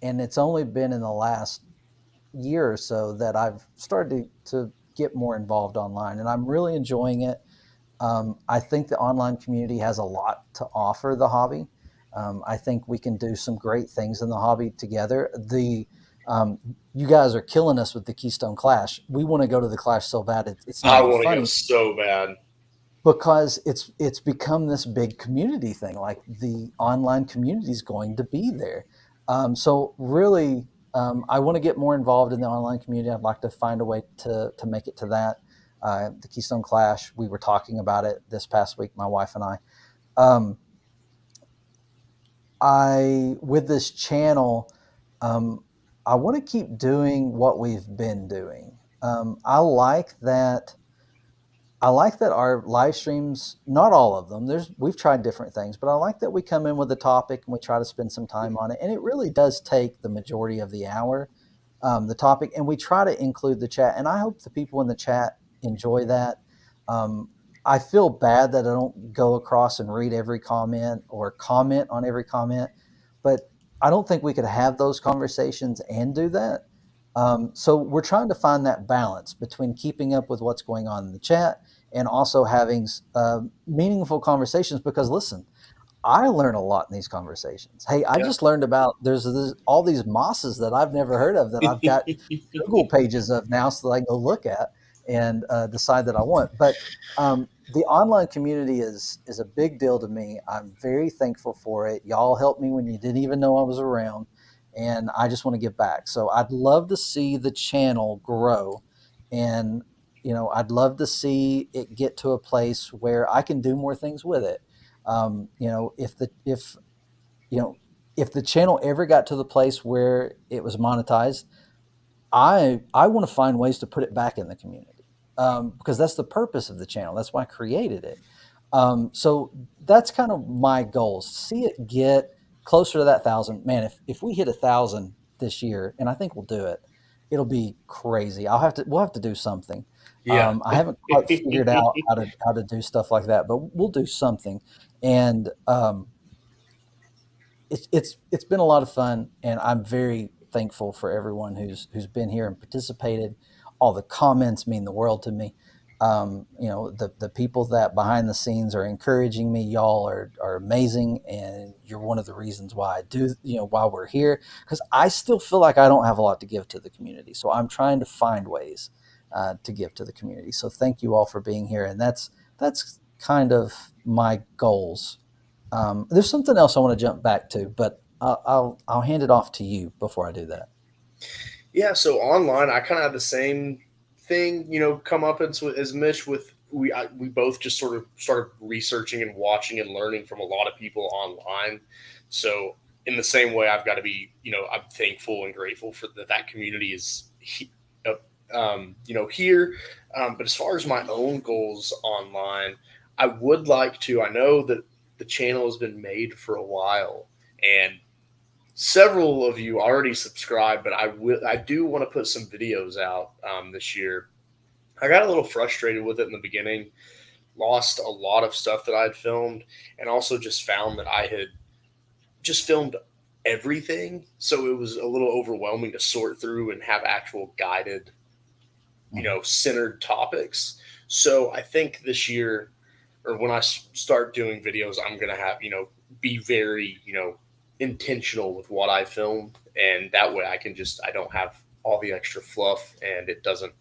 and it's only been in the last year or so that I've started to get more involved online, and I'm really enjoying it. I think the online community has a lot to offer the hobby. I think we can do some great things in the hobby together. Um, you guys are killing us with the Keystone Clash. We want to go to the Clash so bad it's not I even want to go funny so bad. because it's become this big community thing. Like the online community is going to be there. So really, I want to get more involved in the online community. I'd like to find a way to make it to that. The Keystone Clash, we were talking about it this past week, my wife and I. Um, I with this channel, um, I want to keep doing what we've been doing. I like that our live streams, not all of them, we've tried different things, but I like that we come in with a topic and we try to spend some time on it. And it really does take the majority of the hour, the topic, and we try to include the chat. And I hope the people in the chat enjoy that. Um, I feel bad that I don't go across and read every comment or comment on every comment, but I don't think we could have those conversations and do that. So we're trying to find that balance between keeping up with what's going on in the chat and also having meaningful conversations. Because listen, I learn a lot in these conversations. Hey, I Yeah. just learned about there's all these mosses that I've never heard of that I've got Google pages of now, so that I can go look at and decide that I want. But the online community is a big deal to me. I'm very thankful for it. Y'all helped me when you didn't even know I was around, and I just want to give back. So I'd love to see the channel grow, and I'd love to see it get to a place where I can do more things with it. If you know if the channel ever got to the place where it was monetized, I want to find ways to put it back in the community, because that's the purpose of the channel. That's why I created it. So that's kind of my goals. See it get closer to that thousand. Man, if we hit 1,000 this year, and I think we'll do it, it'll be crazy. We'll have to do something. Yeah. I haven't quite figured out how to do stuff like that, but we'll do something. And it's been a lot of fun, and I'm very thankful for everyone who's been here and participated. All the comments mean the world to me. The people that behind the scenes are encouraging me. Y'all are amazing, and you're one of the reasons why I do. Why we're here, because I still feel like I don't have a lot to give to the community. So I'm trying to find ways to give to the community. So thank you all for being here, and that's kind of my goals. There's something else I want to jump back to, but I'll hand it off to you before I do that. Yeah, so online, I kind of have the same thing, come up as Mitch with we both just sort of started researching and watching and learning from a lot of people online. So in the same way, I've got to be, I'm thankful and grateful for that community is, here. But as far as my own goals online, I would like to. I know that the channel has been made for a while, and several of you already subscribed, but I do want to put some videos out this year. I got a little frustrated with it in the beginning, lost a lot of stuff that I had filmed, and also just found that I had just filmed everything, so it was a little overwhelming to sort through and have actual guided, Mhm. centered topics. So I think this year, or when I start doing videos, I'm gonna have be very intentional with what I film, and that way I don't have all the extra fluff, and it doesn't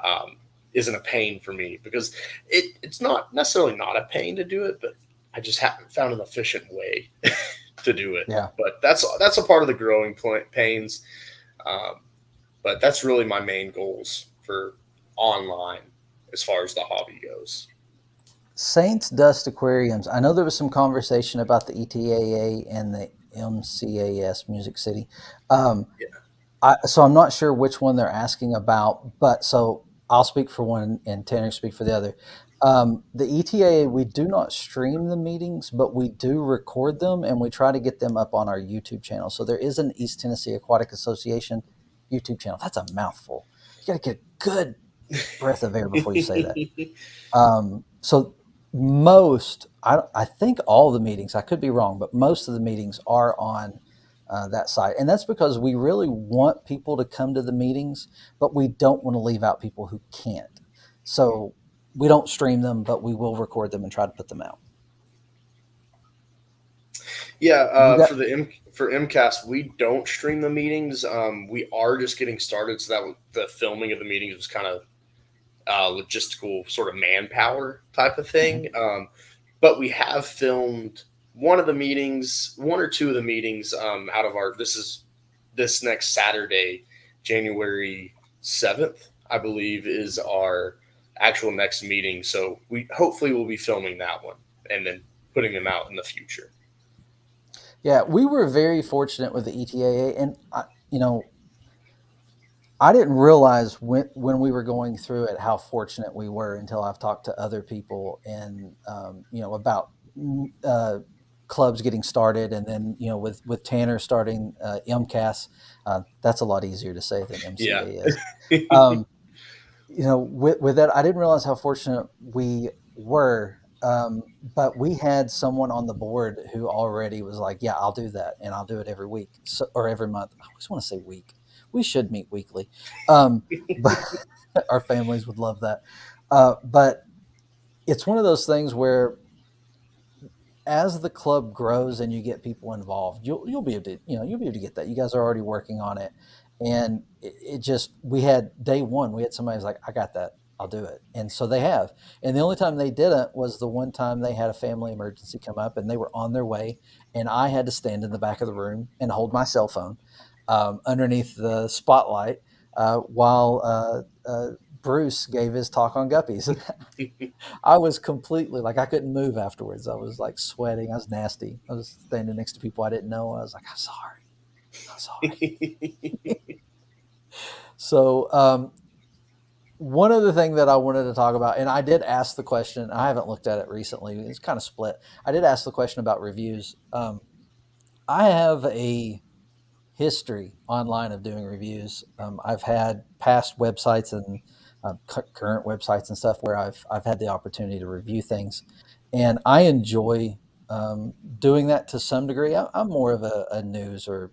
um, isn't a pain for me because it's not necessarily not a pain to do it, but I just haven't found an efficient way to do it. Yeah. But that's a part of the growing pains. Um, but that's really my main goals for online as far as the hobby goes. Saints Dust Aquariums. I know there was some conversation about the ETAA and the MCAS Music City. Um, Yeah. so I'm not sure which one they're asking about, but so I'll speak for one and Tanner speak for the other. The ETA, we do not stream the meetings, but we do record them and we try to get them up on our YouTube channel. So there is an East Tennessee Aquatic Association YouTube channel. That's a mouthful. You got to get a good breath of air before you say that. So I think all the meetings, I could be wrong, but most of the meetings are on that site. And that's because we really want people to come to the meetings, but we don't want to leave out people who can't. So we don't stream them, but we will record them and try to put them out. Yeah, You got for MCAS, we don't stream the meetings. We are just getting started, so that the filming of the meetings was kind of logistical, sort of manpower type of Mhm. thing. But we have filmed one of the meetings, one or two of the meetings out of our. This is this next Saturday, January 7th, I believe, is our actual next meeting. So we hopefully will be filming that one and then putting them out in the future. Yeah, we were very fortunate with the ETAA, and I didn't realize when we were going through it how fortunate we were until I've talked to other people and about uh, clubs getting started, and then with Tanner starting MCAS, that's a lot easier to say than Yeah. MCA is. Um, with that, I didn't realize how fortunate we were. But we had someone on the board who already was like, "Yeah, I'll do that, and I'll do it every week or every month." I always want to say week. We should meet weekly, but our families would love that. But it's one of those things where as the club grows and you get people involved, you'll be able to you'll be able to get that. You guys are already working on it, and it just we had day one. We had somebody who's like, "I got that. I'll do it," and so they have. And the only time they didn't was the one time they had a family emergency come up, and they were on their way, and I had to stand in the back of the room and hold my cell phone underneath the spotlight while Bruce gave his talk on guppies. I was completely like I couldn't move afterwards. I was like sweating. I was nasty. I was standing next to people I didn't know. I was like, I'm sorry. I'm sorry. So one other thing that I wanted to talk about, and I did ask the question. I haven't looked at it recently. It's kind of split. I did ask the question about reviews. I have a history online of doing reviews. I've had past websites and current websites and stuff where I've had the opportunity to review things, and I enjoy doing that to some degree. I'm more of a news or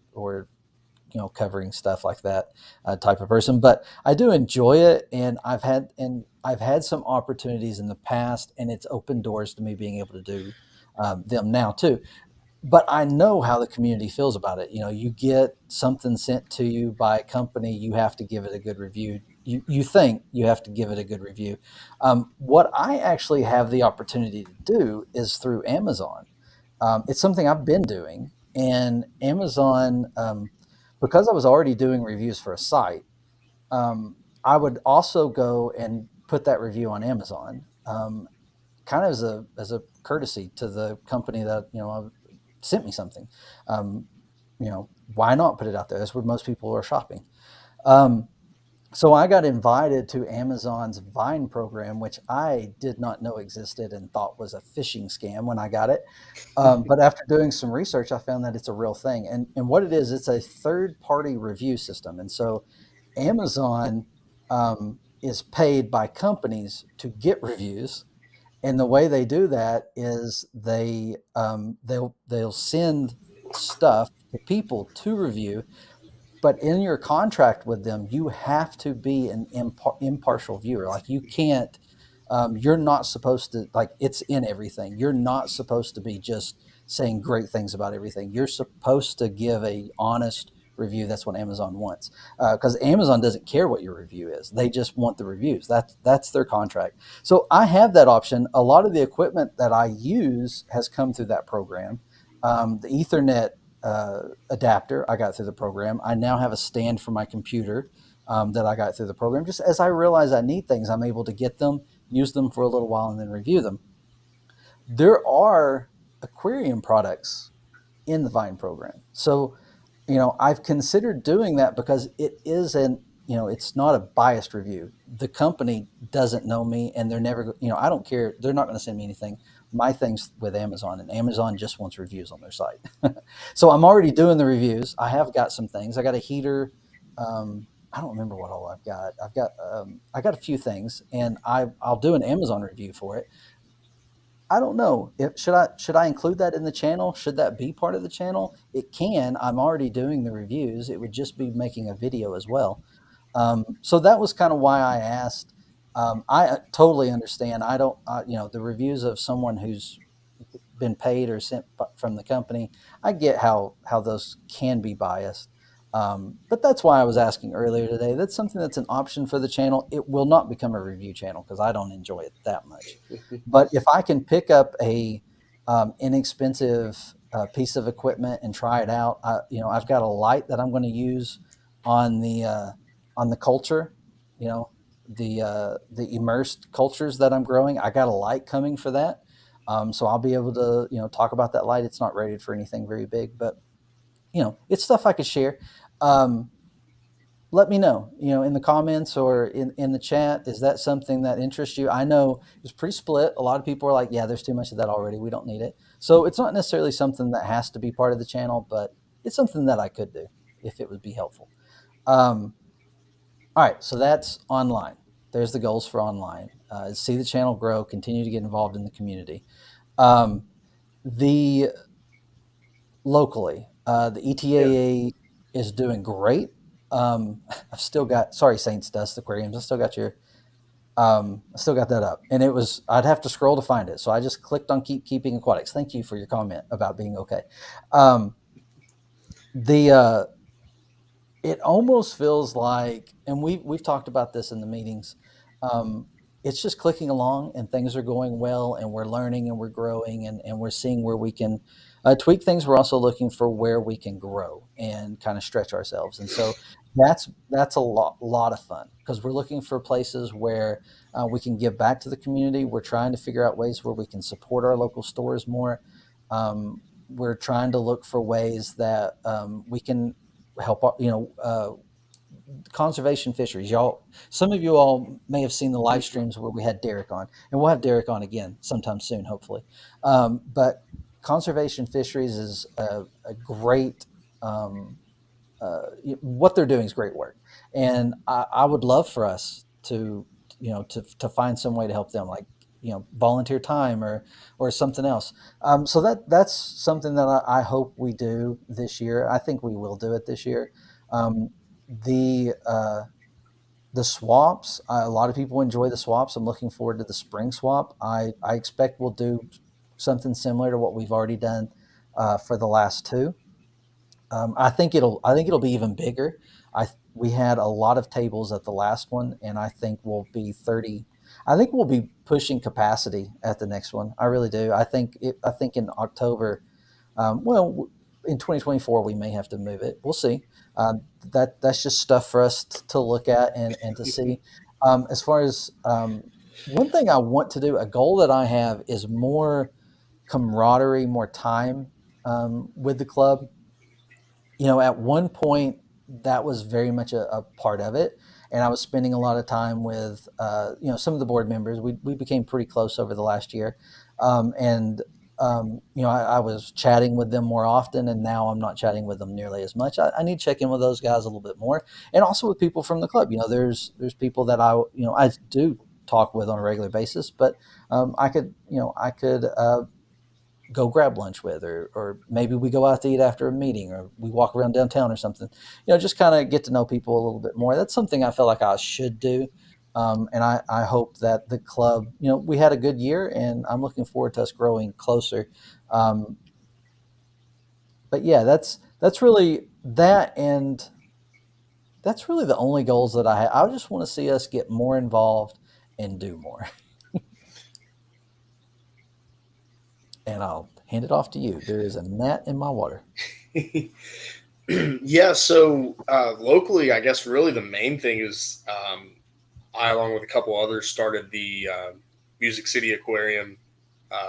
covering stuff like that type of person, but I do enjoy it, and I've had some opportunities in the past, and it's opened doors to me being able to do them now too. But I know how the community feels about it. You get something sent to you by a company, you have to give it a good review. You think you have to give it a good review. What I actually have the opportunity to do is through Amazon. It's something I've been doing, and Amazon, because I was already doing reviews for a site, I would also go and put that review on Amazon, kind of as a courtesy to the company that sent me something. Um, why not put it out there? That's where most people are shopping. Um, so I got invited to Amazon's Vine program, which I did not know existed and thought was a phishing scam when I got it. But after doing some research, I found that it's a real thing. And what it is, it's a third party review system. And so Amazon is paid by companies to get reviews, and the way they do that is they'll send stuff to people to review, but in your contract with them, you have to be an impartial viewer. Like you can't, you're not supposed to like it's in everything. You're not supposed to be just saying great things about everything. You're supposed to give a honest review. That's what Amazon wants, because Amazon doesn't care what your review is. They just want the reviews. That's their contract. So I have that option. A lot of the equipment that I use has come through that program. The Ethernet adapter I got through the program. I now have a stand for my computer that I got through the program. Just as I realize I need things, I'm able to get them, use them for a little while, and then review them. There are aquarium products in the Vine program. So, I've considered doing that because it is it's not a biased review. The company doesn't know me, and they're never, I don't care. They're not going to send me anything. My thing's with Amazon, and Amazon just wants reviews on their site. So I'm already doing the reviews. I have got some things. I got a heater. I don't remember what all I've got. I got a few things, and I'll do an Amazon review for it. I don't know. Should I include that in the channel? Should that be part of the channel? It can. I'm already doing the reviews. It would just be making a video as well. So that was kind of why I asked. I totally understand. I don't, the reviews of someone who's been paid or sent from the company. I get how those can be biased. But that's why I was asking earlier today. That's something that's an option for the channel. It will not become a review channel because I don't enjoy it that much. But if I can pick up a inexpensive piece of equipment and try it out, I've got a light that I'm going to use on the culture, you know, the immersed cultures that I'm growing. I got a light coming for that. So I'll be able to, talk about that light. It's not rated for anything very big, but it's stuff I could share. Um, Let me know, in the comments or in the chat. Is that something that interests you? I know it's pretty split. A lot of people are like, yeah, there's too much of that already. We don't need it. So it's not necessarily something that has to be part of the channel, but it's something that I could do if it would be helpful. Um, all right. So that's online. There's the goals for online. See the channel grow, continue to get involved in the community. Um, the locally. The Yeah. ETAA is doing great. I've still got, sorry, Saints Dust Aquariums. I still got that up, and I'd have to scroll to find it. So I just clicked on Keep Keeping Aquatics. Thank you for your comment about being okay. Um, the It almost feels like, and we've talked about this in the meetings. Um, it's just clicking along, and things are going well, and we're learning, and we're growing, and we're seeing where we can tweak things. We're also looking for where we can grow and kind of stretch ourselves, and so that's a lot of fun because we're looking for places where we can give back to the community. We're trying to figure out ways where we can support our local stores more. We're trying to look for ways that we can help conservation fisheries. Y'all, some of you all may have seen the live streams where we had Derek on, and we'll have Derek on again sometime soon, hopefully. But conservation fisheries is a great what they're doing is great work, and I would love for us to to find some way to help them, like volunteer time or something else. So that's something that I hope we do this year. I think we will do it this year. Um, the uh, the swaps, a lot of people enjoy the swaps. I'm looking forward to the spring swap. I expect we'll do something similar to what we've already done for the last two. I think it'll be even bigger. We had a lot of tables at the last one, and I think we'll be 30. I think we'll be pushing capacity at the next one. I really do. I think in October, in 2024 we may have to move it. We'll see. That's just stuff for us to look at and to see. As far as one thing I want to do, a goal that I have is more camaraderie, more time with the club. At one point that was very much a part of it. And I was spending a lot of time with, some of the board members. We became pretty close over the last year. And, I was chatting with them more often, and now I'm not chatting with them nearly as much. I need to check in with those guys a little bit more, and also with people from the club. There's people that I do talk with on a regular basis, but I could go grab lunch with, or maybe we go out to eat after a meeting, or we walk around downtown or something. Just kind of get to know people a little bit more. That's something I feel like I should do. And I hope that the club, we had a good year, and I'm looking forward to us growing closer. Um, but yeah, that's really that, and that's really the only goals that I have. I just want to see us get more involved and do more. And I'll hand it off to you. There is a gnat in my water. Yeah. So locally, I guess really the main thing is I, along with a couple others, started the Music City Aquarium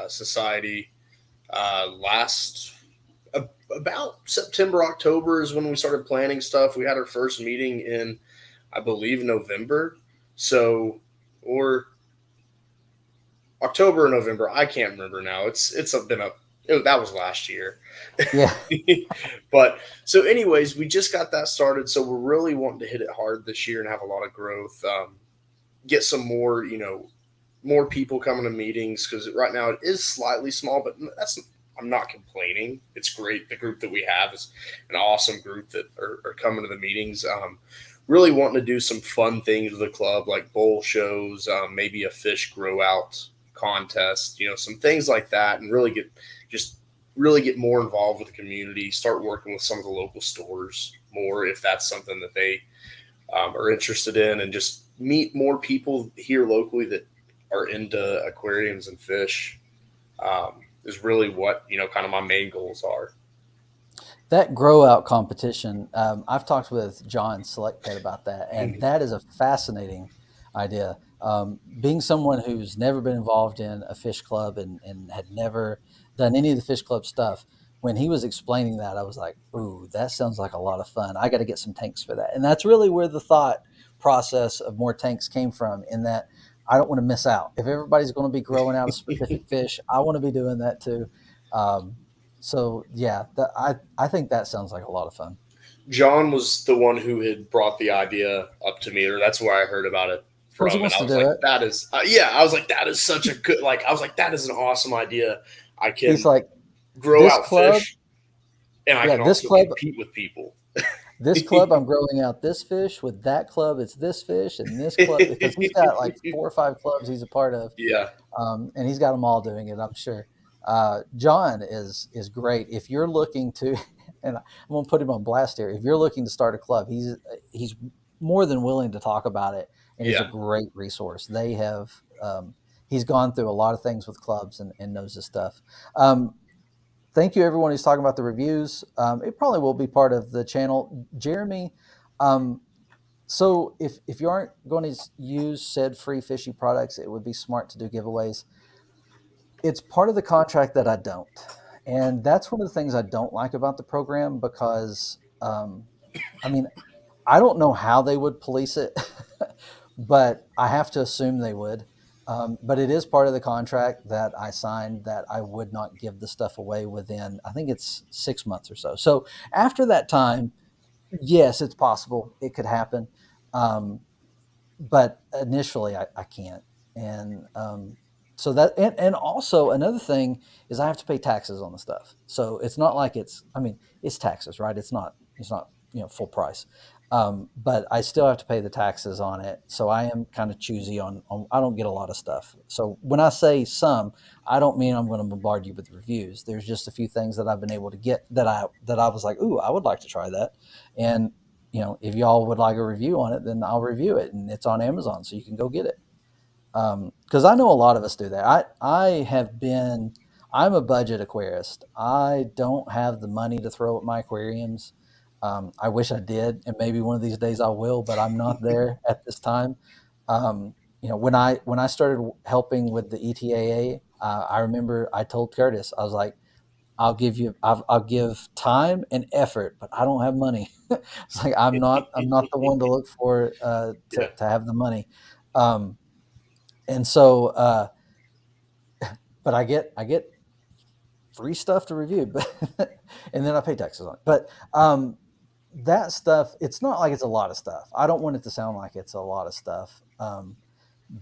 Society last about September, October is when we started planning stuff. We had our first meeting in, I believe, November. So, or October or November. I can't remember now. It's been that was last year. Yeah. But so, anyways, we just got that started. So we're really wanting to hit it hard this year and have a lot of growth. Get some more, more people coming to meetings because right now it is slightly small, but that's I'm not complaining. It's great. The group that we have is an awesome group that are coming to the meetings. Really wanting to do some fun things with the club, like bowl shows, maybe a fish grow out contest, some things like that, and just really get more involved with the community. Start working with some of the local stores more if that's something that they are interested in, and just meet more people here locally that are into aquariums and fish. Is really what kind of my main goals are. That grow out competition, I've talked with John Select Pet about that, and Mhm. that is a fascinating idea. Being someone who's never been involved in a fish club and had never done any of the fish club stuff, when he was explaining that, I was like, "Ooh, that sounds like a lot of fun. I got to get some tanks for that." And that's really where the thought process of more tanks came from. In that, I don't want to miss out. If everybody's going to be growing out a specific fish, I want to be doing that too. Um, so yeah, I think that sounds like a lot of fun. John was the one who had brought the idea up to me, or that's where I heard about it Because he from. And wants I to was do like, it. that is, yeah, I was like, that is such a good, like, I was like, that is an awesome idea. I He's can like, grow this out club, fish and I yeah, can also compete with people. this club, I'm growing out this fish. With that club, it's this fish, and this club, because he's got like 4 or 5 clubs he's a part of, Yeah. and he's got them all doing it. I'm sure. John is great. If you're looking to, and I'm gonna put him on blast here. If you're looking to start a club, he's more than willing to talk about it, and he's a Yeah. great resource. They have. He's gone through a lot of things with clubs and knows his stuff. Thank you, everyone who's talking about the reviews. It probably will be part of the channel. Jeremy, um, so if you aren't going to use said free fishy products, it would be smart to do giveaways. It's part of the contract that I don't. And that's one of the things I don't like about the program because, I mean, I don't know how they would police it, but I have to assume they would. But it is part of the contract that I signed that I would not give the stuff away within, I think it's 6 months or so. So after that time, yes, it's possible it could happen. Um, but initially I can't. And so that and also another thing is I have to pay taxes on the stuff. So it's not like I mean it's taxes, right? It's not full price. But I still have to pay the taxes on it. So I am kind of choosy on I don't get a lot of stuff. So when I say some, I don't mean I'm going to bombard you with reviews. There's just a few things that I've been able to get that I was like, ooh, I would like to try that. And if y'all would like a review on it, then I'll review it, and it's on Amazon, so you can go get it. Because I know a lot of us do that. I'm a budget aquarist. I don't have the money to throw at my aquariums. I wish I did, and maybe one of these days I will, but I'm not there at this time. When I started helping with the ETAA, I remember I told Curtis, I was like, I'll give time and effort, but I don't have money. It's like I'm not the one to look for Yeah. to have the money. Um, and so but I get free stuff to review, but and then I pay taxes on it. But that stuff, it's not like it's a lot of stuff. I don't want it to sound like it's a lot of stuff.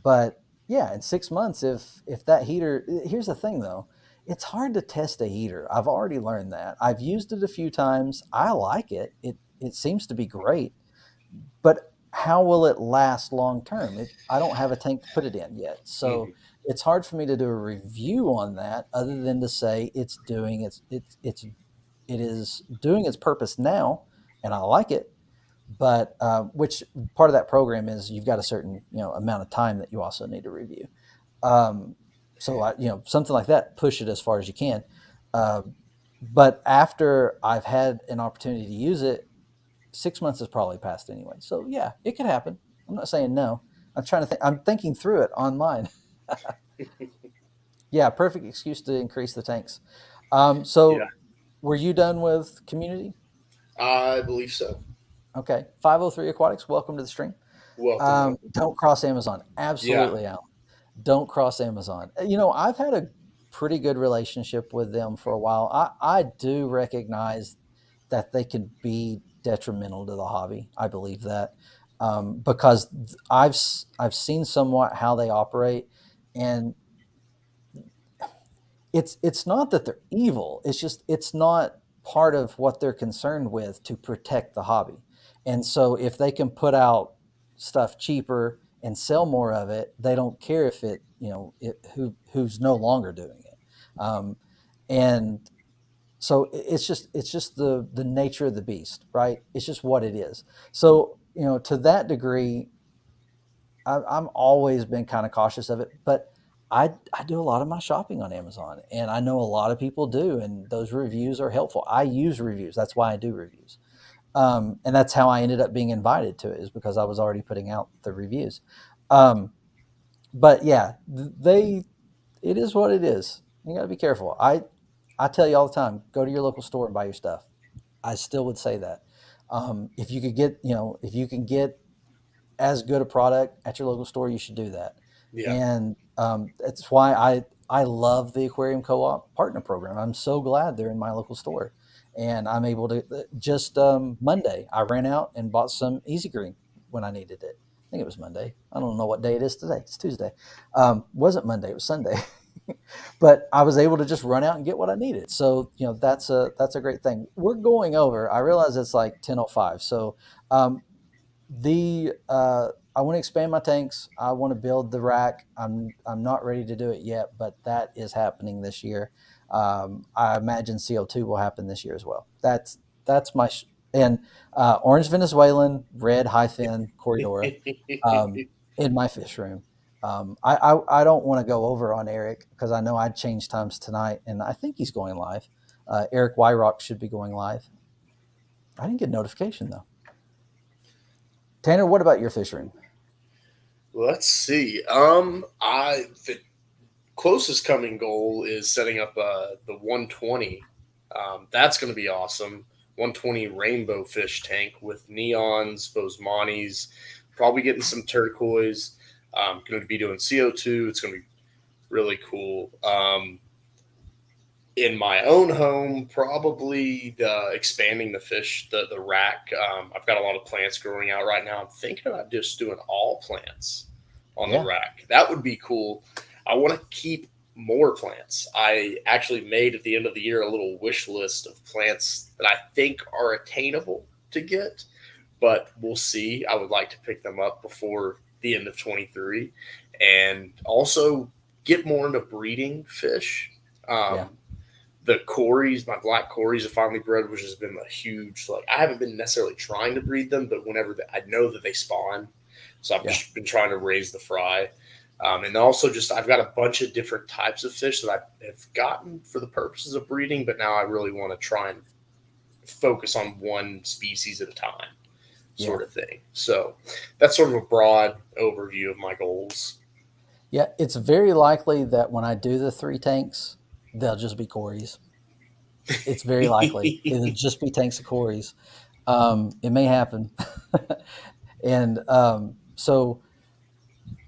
But yeah, in 6 months, if that heater, here's the thing though, it's hard to test a heater. I've already learned that. I've used it a few times. I like it. It seems to be great, but how will it last long term? I don't have a tank to put it in yet, so Mhm. it's hard for me to do a review on that other than to say it is doing its purpose now, and I like it. But which part of that program is you've got a certain amount of time that you also need to review. Um, so something like that, push it as far as you can. Uh, but after I've had an opportunity to use it, 6 months has probably passed anyway. So yeah, it could happen. I'm not saying no. I'm trying to think. I'm thinking through it online. Yeah, perfect excuse to increase the tanks. Yeah. So were you done with community? I believe so. Okay. 503 Aquatics, welcome to the stream. Welcome. Don't cross Amazon. Yeah. Absolutely, Alan. Don't cross Amazon. I've had a pretty good relationship with them for a while. I do recognize that they can be detrimental to the hobby. I believe that because I've seen somewhat how they operate, And it's not that they're evil. It's just it's not part of what they're concerned with to protect the hobby. And so if they can put out stuff cheaper and sell more of it, they don't care if it, who's no longer doing it. And so it's just the nature of the beast, right? It's just what it is. So, to that degree, I'm always been kind of cautious of it, but I do a lot of my shopping on Amazon, and I know a lot of people do, and those reviews are helpful. I use reviews. That's why I do reviews. And that's how I ended up being invited to it, is because I was already putting out the reviews. Um, but yeah, it is what it is. You got to be careful. I tell you all the time, go to your local store and buy your stuff. I still would say that. If you could get, if you can get as good a product at your local store, you should do that. Yeah. And that's why I love the Aquarium Co-op Partner Program. I'm so glad they're in my local store, and I'm able to just Monday I ran out and bought some Easy Green when I needed it. I think it was Monday. I don't know what day it is today. It's Tuesday. Wasn't Monday. It was Sunday. But I was able to just run out and get what I needed. So that's a great thing. We're going over. I realize it's like 10:05. So um, the I want to expand my tanks. I want to build the rack. I'm not ready to do it yet, but that is happening this year. I imagine CO2 will happen this year as well. That's my and orange Venezuelan, red high fin Corridora in my fish room. I don't want to go over on Eric because I know I'd change times tonight, and I think he's going live. Eric Wyrock should be going live. I didn't get a notification though. Tanner, what about your fish room? Let's see. I the closest coming goal is setting up the 120. That's going to be awesome. 120 rainbow fish tank with neons, bosemantis, probably getting some turquoise. Going to be doing CO2. It's going to be really cool. In my own home, probably expanding the fish, the rack. I've got a lot of plants growing out right now. I'm thinking about just doing all plants on the Yeah, rack. That would be cool. I want to keep more plants. I actually made at the end of the year a little wish list of plants that I think are attainable to get, but we'll see. I would like to pick them up before the end of 23 and also get more into breeding fish. yeah, The Corys, my black Corys have finally bred, which has been a huge, like, I haven't been necessarily trying to breed them, but whenever I know that they spawn. So I've yeah, just been trying to raise the fry. And also just, I've got a bunch of different types of fish that I have gotten for the purposes of breeding, but now I really want to try and focus on one species at a time, yeah, sort of thing. So that's sort of a broad overview of my goals. yeah. It's very likely that when I do the three tanks, they'll just be Corys. It's very likely it'll just be tanks of Corys. It may happen, and so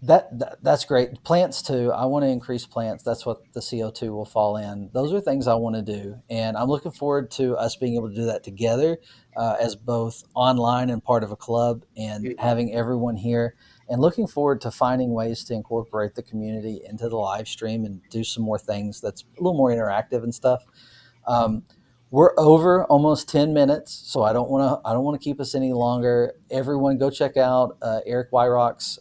that's great. Plants too. I want to increase plants. That's what the CO2 will fall in. Those are things I want to do, and I'm looking forward to us being able to do that together as both online and part of a club, and Mhm. having everyone here. And looking forward to finding ways to incorporate the community into the live stream and do some more things that's a little more interactive and stuff. Um, we're over almost 10 minutes, so I don't want to keep us any longer. Everyone, go check out Eric Wyrock's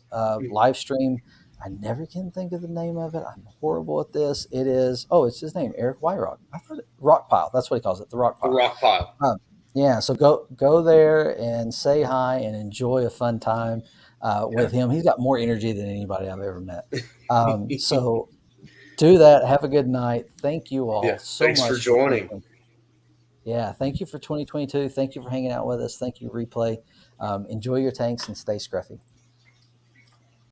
live stream. I never can think of the name of it. I'm horrible at this. It's his name, Eric Wyrock. I thought Rock Pile. That's what he calls it, the Rock The Pile. rock pile. Um, yeah, so go there and say hi and enjoy a fun time with Yeah. him. He's got more energy than anybody I've ever met. So do that. Have a good night. Thank you Yeah. all so Thanks for much for joining. 2020. Yeah, thank you for 2022. Thank you for hanging out with us. Thank you, Replay. Enjoy your tanks and stay scruffy.